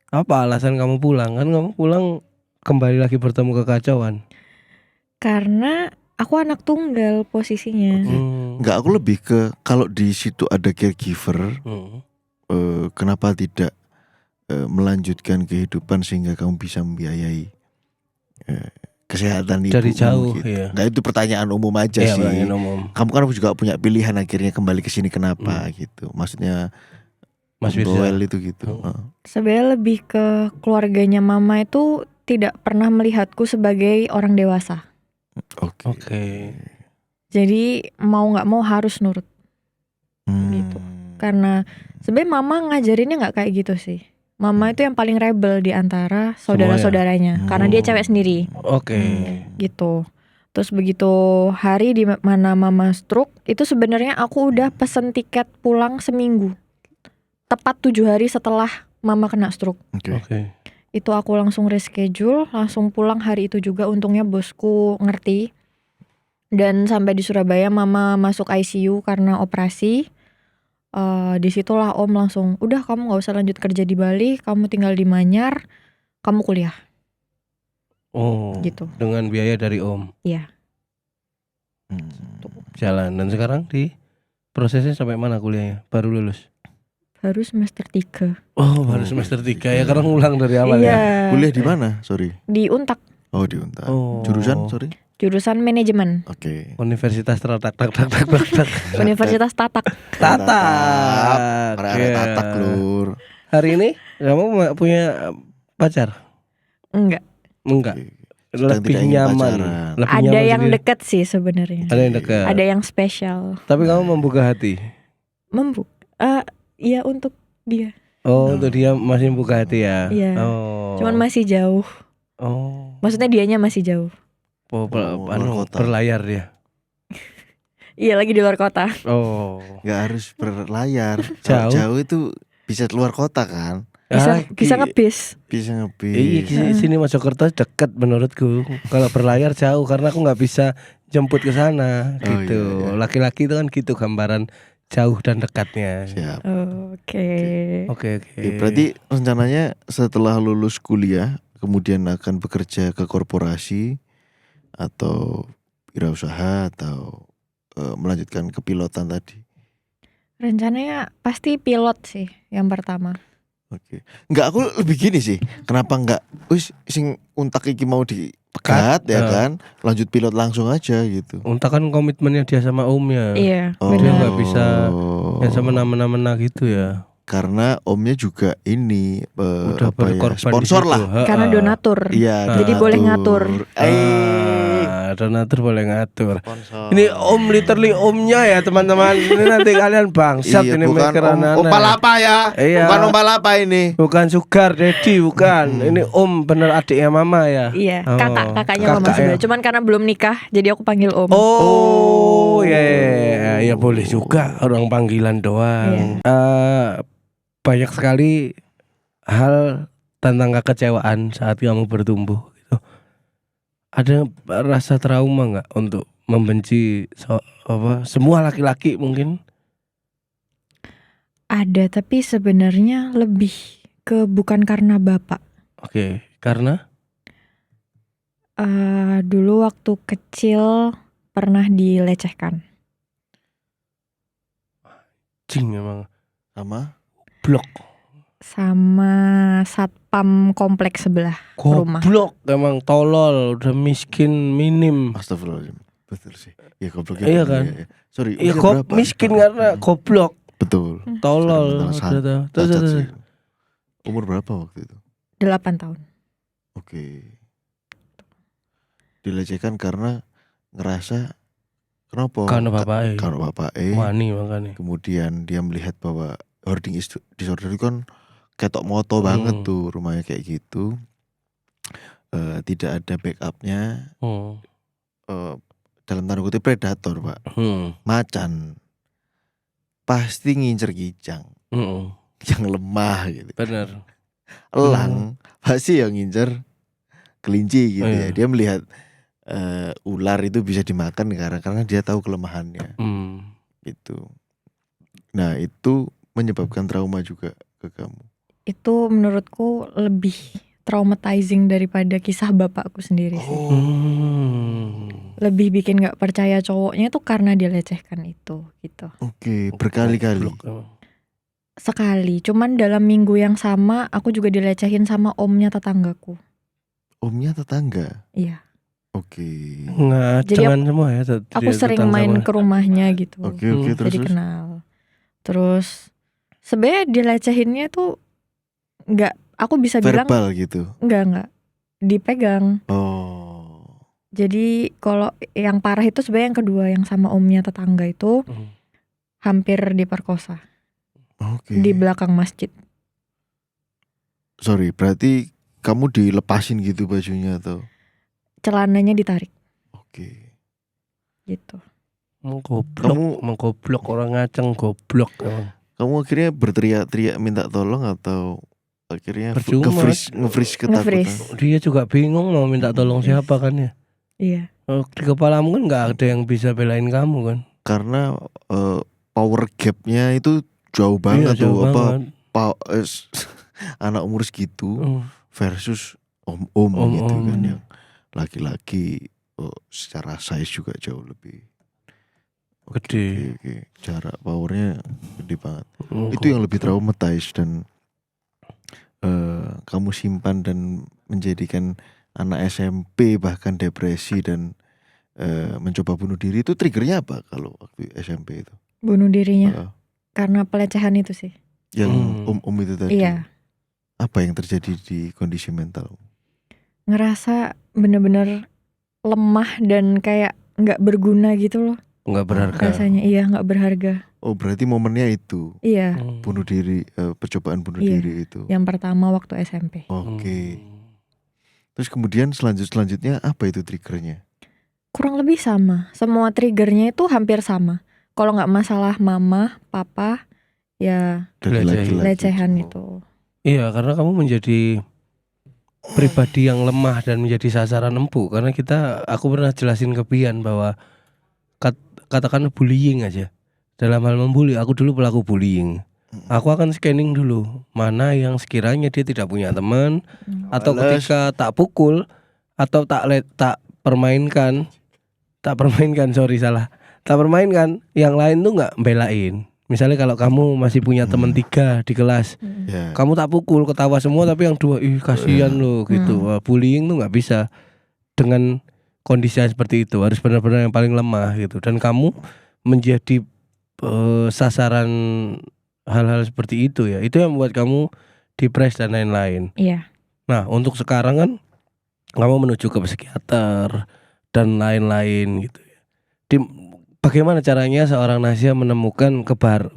Apa alasan kamu pulang? Kan kamu pulang kembali lagi bertemu kekacauan. Karena aku anak tunggal posisinya. Enggak, aku lebih ke kalau di situ ada caregiver, kenapa tidak melanjutkan kehidupan sehingga kamu bisa membiayai kesehatan ibu Dari jauh, gitu. iya. Nggak, itu pertanyaan umum aja Iya, sih. pertanyaan umum. Kamu kan juga punya pilihan akhirnya kembali ke sini kenapa gitu. Maksudnya Mas Boel Firza. itu gitu. Sebenarnya lebih ke keluarganya mama itu tidak pernah melihatku sebagai orang dewasa. Oke. Jadi mau nggak mau harus nurut. Gitu. Karena sebenarnya mama ngajarinnya nggak kayak gitu sih. Mama itu yang paling rebel di antara saudara-saudaranya. Karena dia cewek sendiri. Oke. Gitu. Terus begitu hari di mana mama stroke, itu sebenarnya aku udah pesen tiket pulang seminggu. Tepat 7 hari setelah mama kena stroke. Oke. Itu aku langsung reschedule, langsung pulang hari itu juga. Untungnya bosku ngerti. Dan sampai di Surabaya mama masuk ICU karena operasi. Disitulah om langsung, udah kamu nggak usah lanjut kerja di Bali, kamu tinggal di Manyar, kamu kuliah. Oh. Gitu. Dengan biaya dari om. Iya. Jalan. Dan sekarang prosesnya sampai mana kuliahnya? Baru lulus. Baru semester 3. Oh, baru semester 3 ya, karena ngulang dari awal Iya. ya. Kuliah di mana? Sorry. Di Untak, Oh, di Untar. Oh. Jurusan, sorry. jurusan manajemen, Oke. Universitas tak. Universitas Tatak. Tatak. Para Iya. tatak lur. Hari ini kamu punya pacar? Enggak. Enggak. Sedang Lebih tidak ingin nyaman. pacaran. Lebih Ada nyaman yang sendiri. dekat sih sebenarnya. Ada yang dekat. Ada yang spesial. Tapi kamu membuka hati. Iya untuk dia. Oh, untuk dia masih membuka hati ya. Iya. Oh. Cuman masih jauh. Oh. Maksudnya dianya masih jauh. luar kota. Berlayar dia. Iya lagi di luar kota. Oh. Nggak harus berlayar. Jauh. Kalau jauh itu bisa keluar kota kan? Bisa ngebis. Bisa Iya, ngebis. sini Mojokerto dekat menurutku. Kalau berlayar jauh karena aku nggak bisa jemput ke sana Oh, gitu. iya, iya. Laki-laki itu kan gitu gambaran jauh dan dekatnya. Siap. Oke. Oke. Berarti rencananya setelah lulus kuliah kemudian akan bekerja ke korporasi atau wirausaha atau melanjutkan ke pilotan tadi? Rencananya pasti pilot sih yang pertama. Oke. Enggak, aku lebih gini sih. Kenapa enggak wis sing untak iki mau dipegat ya kan? Lanjut pilot langsung aja gitu. Unta kan komitmennya dia sama omnya. Iya, Oh. Dia benar. nggak bisa yang sama mena-mena gitu ya. Karena omnya juga ini Udah berkorban sponsor di situ. lah. Karena donatur. Iya, Jadi boleh ngatur. Donatur boleh ngatur. Sponsor. Ini om literally omnya ya teman-teman. Ini nanti kalian bangsat Iya, ini bukan mikir om anak-anak. palapa ya. Iya. Bukan om palapa ini. Bukan sugar daddy, bukan. Ini om bener adiknya mama ya. Iya, Oh, kakaknya mama kakaknya. sebenarnya. Cuman karena belum nikah, jadi aku panggil om. Oh, ya boleh juga orang panggilan doang. Banyak sekali hal tentang kekecewaan saat kamu bertumbuh gitu. Ada rasa trauma nggak untuk membenci semua laki-laki mungkin? Ada, tapi sebenarnya lebih ke bukan karena bapak. Oke, karena Dulu waktu kecil pernah dilecehkan. cing memang Sama blok. Sama satpam kompleks sebelah rumah. Goblok emang tolol, udah miskin minim. astagfirullahaladzim. Betul sih. Ya goblok. Iya kan? Iya. Sorry. Ya usia kok berapa? miskin karena goblok, Betul. tolol. Secara mental Terus, cacat terus. sih. Umur berapa waktu itu? 8 tahun. Oke. Dilecehkan karena ngerasa kenapa? Karena bapake. Karena bapak Wani makanya. kemudian dia melihat bahwa hoarding disorder itu kan ketok moto banget tuh rumahnya kayak gitu. Tidak ada backupnya. Dalam tanda kutip predator pak, macan pasti ngincer kijang yang lemah gitu. Bener. Elang pasti yang ngincer kelinci gitu ya. Iya. Dia melihat ular itu bisa dimakan karena dia tahu kelemahannya gitu. Nah itu menyebabkan trauma juga ke kamu. Itu menurutku lebih traumatizing daripada kisah bapakku sendiri sih. Lebih bikin gak percaya cowoknya itu karena dia lecehkan itu gitu. Oke, berkali-kali. Goblok emang. Sekali, cuman dalam minggu yang sama aku juga dilecehin sama omnya tetanggaku. Omnya tetangga. Iya. Oke. Ngacengan semua ya. Aku sering main ke rumahnya gitu. Oke, terus. Jadi kenal. Terus sebenarnya dilecehinnya tuh nggak, aku bisa bilang Verbal gitu. nggak dipegang. Oh. Jadi kalau yang parah itu sebenarnya yang kedua, yang sama omnya tetangga itu hampir diperkosa Oke. di belakang masjid. Sorry, berarti kamu dilepasin gitu bajunya atau? Celananya ditarik Oke. gitu. Menggoblok orang ngaceng goblok emang. Kamu akhirnya berteriak-teriak minta tolong atau akhirnya Percuma. nge-freeze ketakutan? Nge-freeze. Dia juga bingung mau minta tolong siapa kan ya. Iya. Di kepalamu kan nggak ada yang bisa belain kamu kan. Karena power gapnya itu jauh banget Iya, jauh tuh banget. anak umur segitu versus om gitu kan yang laki-laki secara size juga jauh lebih Gede. Oke. Jarak powernya gede banget. Itu yang lebih traumatized dan kamu simpan dan menjadikan anak SMP bahkan depresi dan mencoba bunuh diri. Itu triggernya apa kalau waktu SMP itu? Bunuh dirinya karena pelecehan itu sih. Yang om itu tadi. Iya. Apa yang terjadi di kondisi mental? Ngerasa bener-bener lemah dan kayak nggak berguna gitu loh. Nggak berharga. Rasanya iya nggak berharga. Oh berarti momennya itu Iya. bunuh diri, percobaan bunuh Iya. diri itu. Yang pertama waktu SMP. Oke. Terus kemudian selanjutnya apa itu triggernya? Kurang lebih sama. Semua triggernya itu hampir sama. Kalau nggak masalah mama, papa, ya Dari laki-laki. lecehan Oh. itu. Iya, karena kamu menjadi pribadi yang lemah dan menjadi sasaran empuk. Karena aku pernah jelasin ke Pian bahwa katakan bullying aja. Dalam hal membuli, aku dulu pelaku bullying. Aku akan scanning dulu mana yang sekiranya dia tidak punya teman, atau ketika tak pukul atau tak permainkan, tak permainkan, sorry salah. Tak permainkan, yang lain tuh nggak belain. Misalnya kalau kamu masih punya teman 3 di kelas, Ya. kamu tak pukul, ketawa semua, tapi yang 2 kasihan lo gitu. Wah, bullying tuh nggak bisa dengan kondisi yang seperti itu. Harus benar-benar yang paling lemah gitu. Dan kamu menjadi sasaran hal-hal seperti itu ya. Itu yang membuat kamu depres dan lain-lain. Iya. Nah, untuk sekarang kan kamu menuju ke psikiater dan lain-lain gitu ya. Bagaimana caranya seorang Nasya menemukan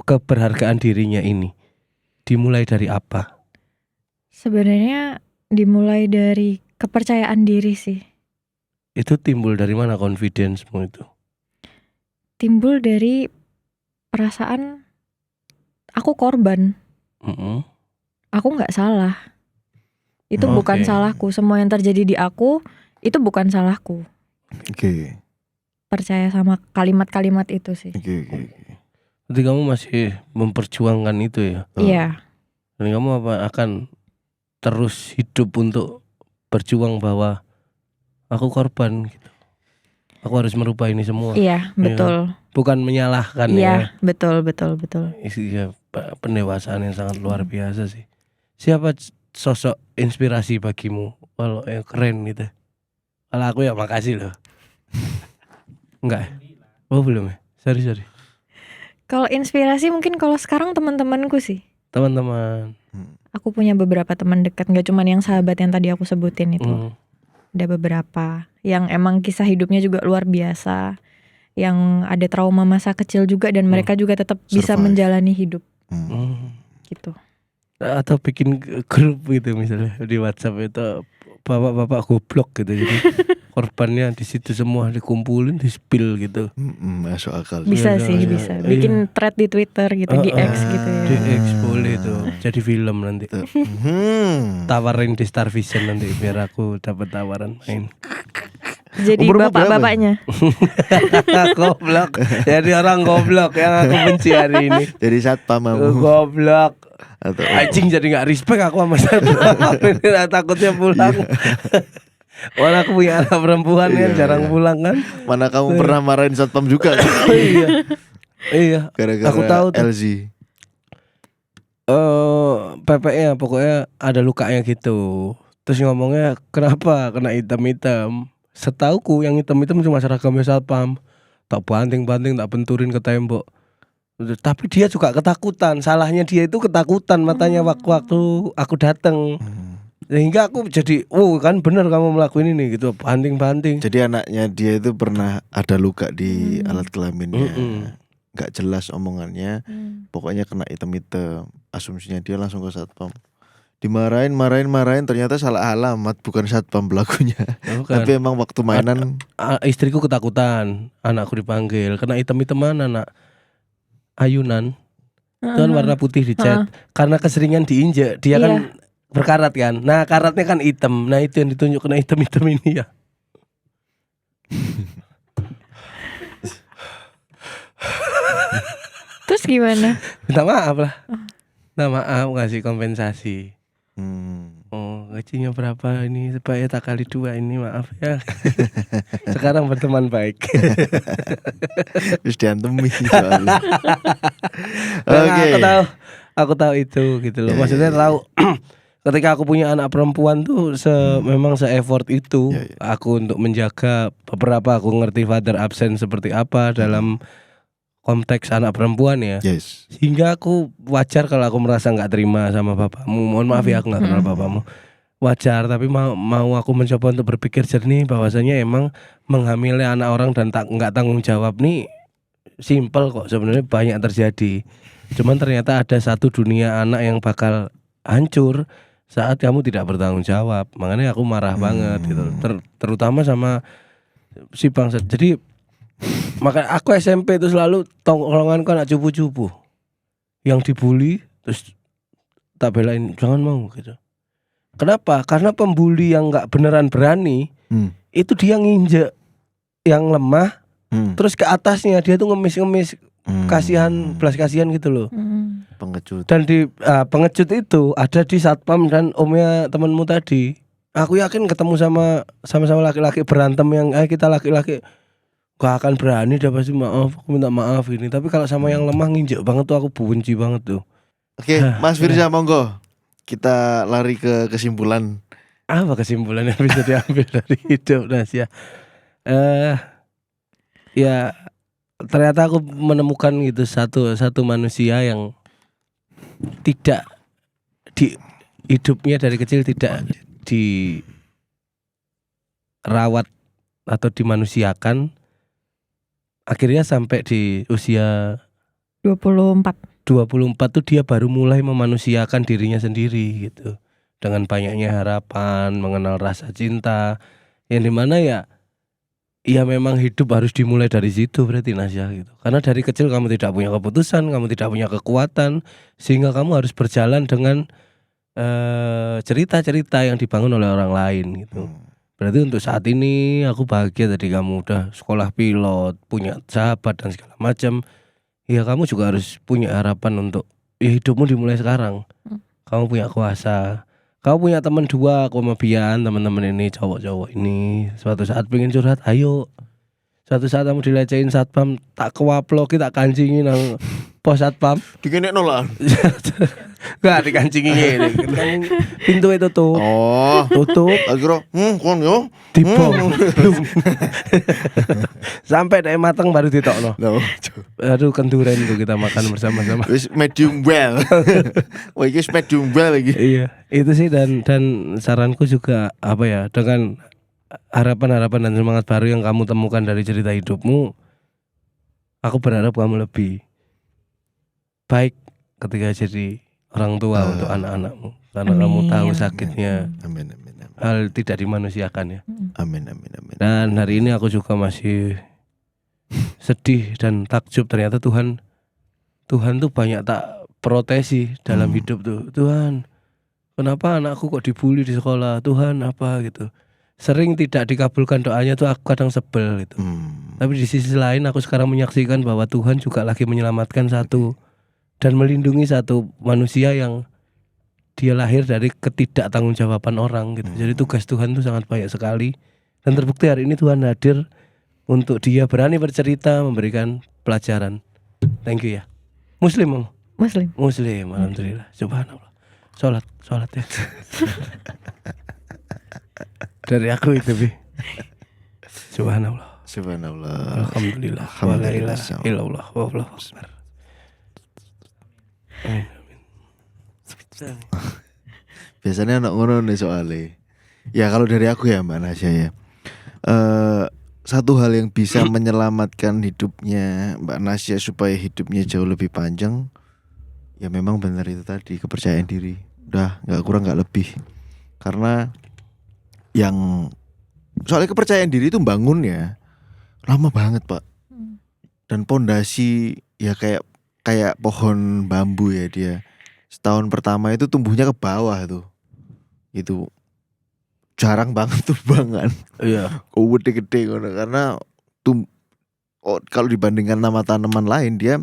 keberhargaan dirinya ini? Dimulai dari apa? Sebenarnya dimulai dari kepercayaan diri sih. Itu timbul dari mana confidence-mu itu? Timbul dari perasaan aku korban. Aku nggak salah. Itu bukan Oke. salahku. Semua yang terjadi di aku itu bukan salahku. Oke. Percaya sama kalimat-kalimat itu sih. Oke. Jadi kamu masih memperjuangkan itu ya? Iya. Dan kamu akan terus hidup untuk berjuang bahwa aku korban gitu. Aku harus merubah ini semua. Iya, betul. Bukan menyalahkan Iya, ya. betul. Iya, pendewasaan yang sangat luar biasa sih. Siapa sosok inspirasi bagimu? Kalau yang keren gitu. Kalau aku ya makasih loh. Enggak. Oh belum ya. Sorry. Kalau inspirasi mungkin kalau sekarang teman-temanku sih. Teman-teman. Aku punya beberapa teman dekat, nggak cuma yang sahabat yang tadi aku sebutin itu. Ada beberapa yang emang kisah hidupnya juga luar biasa, yang ada trauma masa kecil juga dan mereka juga tetap bisa Survive. menjalani hidup gitu. Atau bikin grup gitu misalnya di WhatsApp itu bapak-bapak goblok gitu. Jadi korbannya di situ semua dikumpulin, di spill gitu. Masuk akal. Bisa Iya, sih, iya, bisa. iya. Bikin thread di Twitter gitu, di X gitu ya. Di X boleh tuh. Jadi film nanti. Tawarin di Star Vision nanti biar aku dapat tawaran main. Jadi Umurmu bapak-bapaknya. Goblok. Jadi orang goblok yang aku benci hari ini. Jadi satpam kamu. Goblok. Atau Anjing jadi gak respect aku sama satpam. Ini takutnya pulang. Walaupun aku punya anak perempuan kan Iya, jarang iya. pulang kan. mana kamu pernah marahin satpam juga? Iya. Gara-gara Aku tahu tuh. LZ. PPE pokoknya ada lukanya gitu. Terus ngomongnya kenapa kena hitam-hitam. Setauku yang hitam-hitam cuma seragamnya satpam. Tak banting-banting, tak benturin ke tembok. Tapi dia juga ketakutan. Salahnya dia itu ketakutan matanya waktu aku datang. Sehingga aku jadi, kan bener kamu melakukan ini gitu, banting-banting. Jadi anaknya dia itu pernah ada luka di alat kelaminnya. Gak jelas omongannya. Pokoknya kena hitam-hitam. Asumsinya dia langsung ke satpam. Dimarahin, ternyata salah alamat, bukan satpam pelakunya. Bukan. Tapi emang waktu mainan Istriku ketakutan, anakku dipanggil, kena hitam-hitaman anak ayunan. Itu kan warna putih dicat. Karena keseringan diinjek, dia kan berkarat kan. Nah, karatnya kan hitam. Nah, itu yang ditunjuk kena hitam-hitam ini ya. Terus gimana? Minta maaf lah. Minta maaf, ngasih kompensasi. Hmm. Oh, gajinya berapa ini supaya tak kali 2 ini, maaf ya. Sekarang berteman baik. Terus diantemi soalnya. Nah, Oke. aku tahu itu gitu loh. Ya, Maksudnya ya, tahu ketika aku punya anak perempuan tuh memang se-effort itu Ya, ya. aku untuk menjaga beberapa, aku ngerti father absent seperti apa dalam konteks anak perempuan ya. Yes. Sehingga aku wajar kalau aku merasa nggak terima sama bapakmu. Mohon maaf ya aku nggak kenal bapakmu. Wajar, tapi mau aku mencoba untuk berpikir jernih bahwasanya emang menghamili anak orang dan nggak tanggung jawab nih simple kok, sebenarnya banyak terjadi. Cuman ternyata ada satu dunia anak yang bakal hancur saat kamu tidak bertanggung jawab. Makanya aku marah banget gitu. Terutama sama si bangsa. Jadi makanya aku SMP itu selalu tongkronganku anak cupu-cupu yang dibully, terus tak belain jangan mau gitu. Kenapa? Karena pembuli yang nggak beneran berani itu dia nginjek yang lemah, terus ke atasnya dia tuh ngemis-ngemis, kasihan, belas kasihan gitu loh. Pengecut. Dan di pengecut itu ada di satpam dan omnya temanmu tadi. Aku yakin ketemu sama-sama laki-laki berantem yang kita laki-laki gak akan berani, dia pasti maaf, aku minta maaf ini. Tapi kalau sama yang lemah nginjek banget tuh aku benci banget tuh. Oke, Mas Firza monggo. Kita lari ke kesimpulan. Apa kesimpulan yang bisa diambil dari hidup Nasya? Ya ternyata aku menemukan gitu satu manusia yang tidak di hidupnya dari kecil tidak dirawat atau dimanusiakan, akhirnya sampai di usia 24. tuh dia baru mulai memanusiakan dirinya sendiri gitu, dengan banyaknya harapan, mengenal rasa cinta, yang dimana ya memang hidup harus dimulai dari situ berarti Nasya gitu. Karena dari kecil kamu tidak punya keputusan, kamu tidak punya kekuatan, sehingga kamu harus berjalan dengan cerita-cerita yang dibangun oleh orang lain gitu. Berarti untuk saat ini aku bahagia tadi kamu udah sekolah pilot, punya sahabat dan segala macam. Ya kamu juga harus punya harapan untuk hidupmu dimulai sekarang. Kamu punya kuasa. Kamu punya teman 2, aku sama Bian, teman-teman ini cowok-cowok ini. Suatu saat pengen curhat, ayo. Suatu saat kamu dilecehin satpam, tak kewaploki, tak kancingi nang pos satpam. Dikenek nolan. Gak dikancingi ini. Kan pintu itu tuh. Oh, Tutup, akhirnya kon yo. dibom. Sampai deh mateng baru ditokno. No. Aduh kenduren tuh kita makan bersama-sama. Wis medium well. Wah, iki medium well lagi. Iya, itu sih dan saranku juga apa ya, dengan harapan-harapan dan semangat baru yang kamu temukan dari cerita hidupmu, aku berharap kamu lebih baik ketika jadi orang tua untuk anak-anakmu, karena kamu tahu sakitnya Amin amin amin. hal tidak dimanusiakan ya. Amin amin amin. Dan hari ini aku juga masih sedih dan takjub, ternyata Tuhan tuh banyak tak protesi dalam hidup tuh. Tuhan, kenapa anakku kok dibully di sekolah? Tuhan apa gitu. Sering tidak dikabulkan doanya tuh aku kadang sebel gitu. Tapi di sisi lain aku sekarang menyaksikan bahwa Tuhan juga lagi menyelamatkan satu dan melindungi satu manusia yang dia lahir dari ketidaktanggungjawaban orang gitu. Jadi tugas Tuhan tuh sangat banyak sekali. Dan terbukti hari ini Tuhan hadir untuk dia berani bercerita, memberikan pelajaran. Thank you ya. Muslim, Om? Muslim. Alhamdulillah. Subhanallah. Sholat ya. Dari aku itu Bi. Subhanallah. Subhanallah. Alhamdulillah. Wa la ilaha illallah. Wallahu akbar. Amin. Biasanya anak ngono nih soalnya. Ya kalau dari aku ya Mbak Nasya ya. Satu hal yang bisa menyelamatkan hidupnya Mbak Nasya supaya hidupnya jauh lebih panjang, ya memang benar itu tadi, kepercayaan diri. Udah nggak kurang nggak lebih. Karena yang soalnya kepercayaan diri itu bangun ya lama banget Pak. Dan pondasi ya kayak pohon bambu ya, dia setahun pertama itu tumbuhnya ke bawah tuh. Itu jarang banget tumbangan. Iya. Gede ngono karena kalau dibandingkan sama tanaman lain dia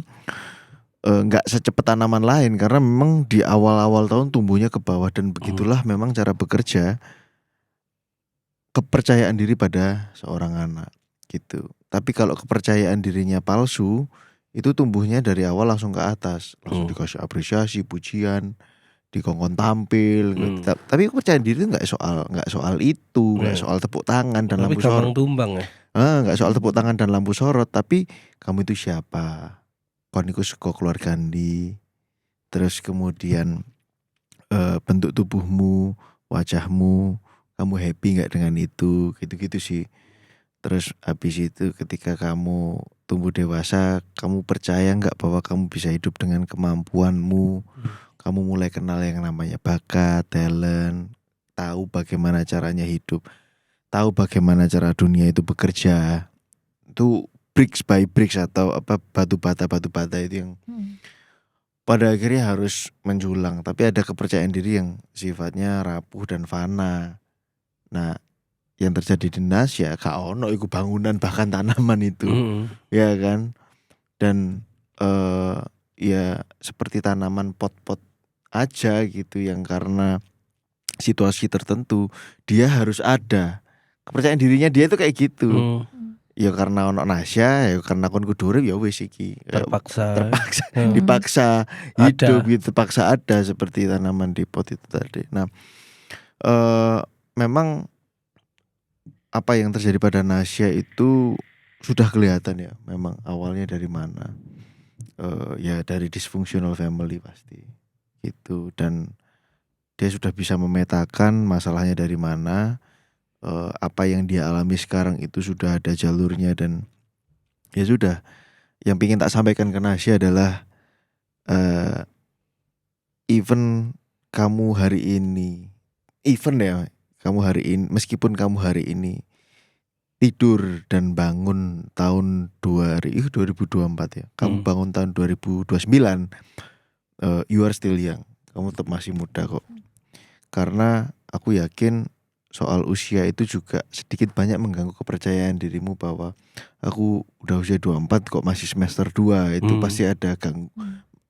nggak secepat tanaman lain karena memang di awal-awal tahun tumbuhnya ke bawah, dan begitulah memang cara bekerja kepercayaan diri pada seorang anak gitu. Tapi kalau kepercayaan dirinya palsu, itu tumbuhnya dari awal langsung ke atas, langsung dikasih apresiasi, pujian, dikongkon tampil. Tapi kepercayaan diri itu nggak soal itu, nggak soal tepuk tangan dan Tapi lampu sorot. tumbang ya. Nggak soal tepuk tangan dan lampu sorot, tapi kamu itu siapa? Kon iku saka keluarga ndi? Terus kemudian bentuk tubuhmu, wajahmu, kamu happy nggak dengan itu? Gitu-gitu sih. Terus habis itu ketika kamu tumbuh dewasa, kamu percaya nggak bahwa kamu bisa hidup dengan kemampuanmu? Kamu mulai kenal yang namanya bakat, talent, tahu bagaimana caranya hidup, tahu bagaimana cara dunia itu bekerja. Itu bricks by bricks atau apa batu bata itu yang pada akhirnya harus menjulang. Tapi ada kepercayaan diri yang sifatnya rapuh dan fana. Nah, yang terjadi di Nasya gak ono iku bangunan bahkan tanaman itu. Ya kan? Dan ya seperti tanaman pot-pot aja gitu, yang karena situasi tertentu dia harus ada. Kepercayaan dirinya dia itu kayak gitu. Ya karena ono Nasya, ya karena kon kudu urip ya wis iki. Terpaksa. Dipaksa hidup gitu, terpaksa ada seperti tanaman di pot itu tadi. Nah, memang apa yang terjadi pada Nasya itu sudah kelihatan ya. Memang awalnya dari mana? Ya dari dysfunctional family pasti gitu, dan dia sudah bisa memetakan masalahnya dari mana. Apa yang dia alami sekarang itu sudah ada jalurnya, dan ya sudah. Yang ingin tak sampaikan ke Nasya adalah even kamu hari ini, meskipun kamu hari ini tidur dan bangun tahun 2024 ya, kamu bangun tahun 2029, you are still young, kamu tetap masih muda kok. Karena aku yakin soal usia itu juga sedikit banyak mengganggu kepercayaan dirimu bahwa aku udah usia 24 kok masih semester 2, itu pasti ada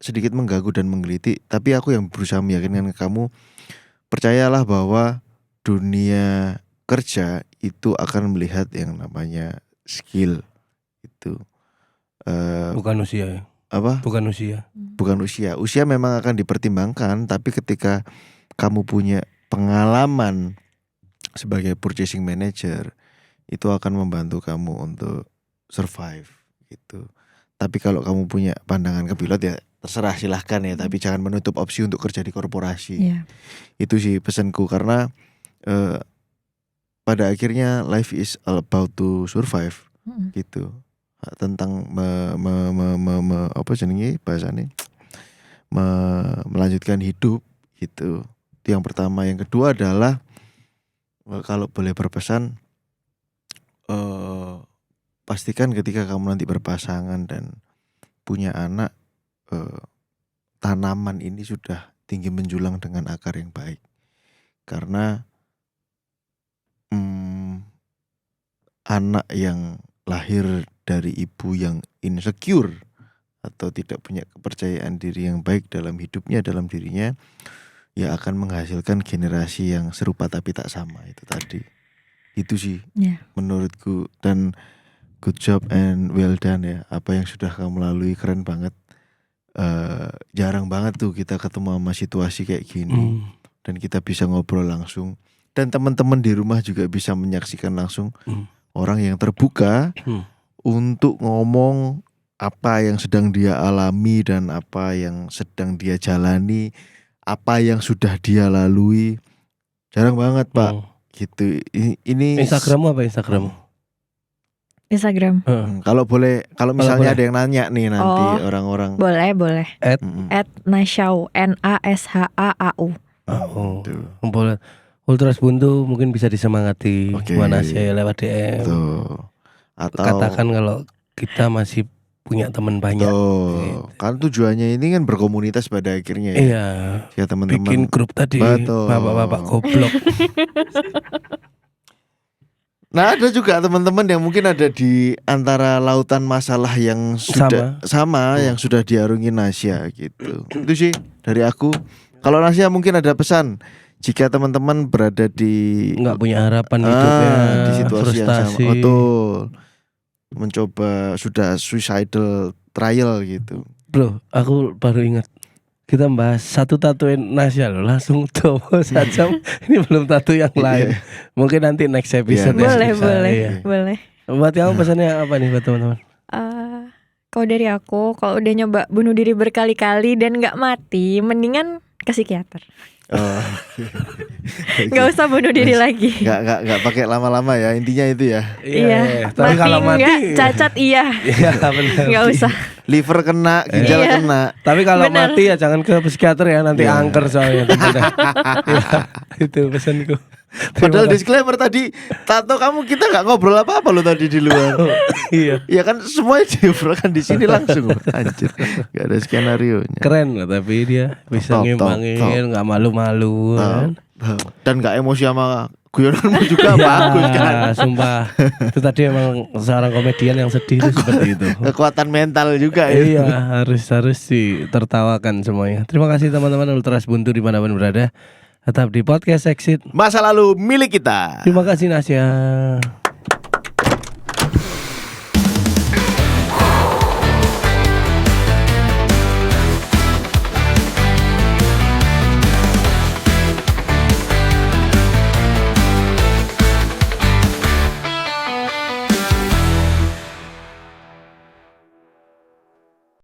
sedikit mengganggu dan menggelitik. Tapi aku yang berusaha meyakinkan kamu, percayalah bahwa dunia kerja itu akan melihat yang namanya skill itu. Bukan usia ya? Apa? Bukan usia. Bukan usia. Usia memang akan dipertimbangkan, tapi ketika kamu punya pengalaman sebagai purchasing manager, itu akan membantu kamu untuk survive gitu. Tapi kalau kamu punya pandangan ke pilot ya terserah, silahkan ya, tapi jangan menutup opsi untuk kerja di korporasi. Itu sih pesanku, karena pada akhirnya life is all about to survive gitu. Tentang apa jenenge bahasane, melanjutkan hidup gitu. Itu yang pertama. Yang kedua adalah kalau boleh berpesan, pastikan ketika kamu nanti berpasangan dan punya anak, tanaman ini sudah tinggi menjulang dengan akar yang baik. Karena anak yang lahir dari ibu yang insecure atau tidak punya kepercayaan diri yang baik dalam hidupnya, dalam dirinya, ya akan menghasilkan generasi yang serupa tapi tak sama. Itu tadi. Itu sih menurutku. Dan good job and well done ya. Apa yang sudah kamu lalui keren banget. Jarang banget tuh kita ketemu sama situasi kayak gini. Dan kita bisa ngobrol langsung. Dan teman-teman di rumah juga bisa menyaksikan langsung orang yang terbuka untuk ngomong apa yang sedang dia alami dan apa yang sedang dia jalani, apa yang sudah dia lalui. Jarang banget Pak gitu. Ini Instagrammu apa Instagrammu? Instagram. Kalau boleh, kalau misalnya ada yang nanya nih nanti orang-orang. Boleh. @Nashau, NASHAAU. Boleh. Ultras Buntu mungkin bisa disemangati mana saya lewat DM. Atau katakan kalau kita masih punya teman banyak. Gitu. Kan tujuannya ini kan berkomunitas pada akhirnya ya. Iya. Ya teman-teman. Bikin grup tadi. Bapak-bapak goblok. Nah ada juga teman-teman yang mungkin ada di antara lautan masalah yang sudah sama yang sudah diarungi Nasya gitu. Itu sih dari aku. Kalau Nasya mungkin ada pesan. Jika teman-teman berada di nggak punya harapan hidupnya, di situasi frustasi, yang sama, betul, mencoba sudah suicidal trial gitu. Bro, aku baru ingat kita bahas satu tatuin Nasya loh, langsung tuh saja. Ini belum tatu yang lain. Mungkin nanti next episode. Boleh. Buat kamu pesannya apa nih buat teman-teman? Kalau dari aku, kalau udah nyoba bunuh diri berkali-kali dan nggak mati, mendingan ke psikiater. Gak usah bunuh diri lagi. Gak pakai lama-lama ya, intinya itu ya. Iya. Tapi kalau mati enggak, cacat iya. Gak usah. Liver kena, ginjal kena. Tapi kalau mati ya jangan ke psikiater ya, nanti angker soalnya. Itu pesanku. Padahal disclaimer tadi, tato kamu kita nggak ngobrol apa-apa lo tadi di luar. Iya. Ya kan semuanya diobrolkan di sini langsung. Anjir, nggak ada skenarionya. Keren loh, tapi dia bisa ngimbangin, nggak malu-malu kan. Dan nggak emosi sama guyonanmu juga bagus kan. Sumpah. Itu tadi emang seorang komedian yang sedih itu seperti itu. Kekuatan mental juga ya. Iya, harus sih tertawakan semuanya. Terima kasih teman-teman Ultras Buntu dimanapun berada. Tetap di podcast Exit. Masa lalu milik kita. Terima kasih Nasya.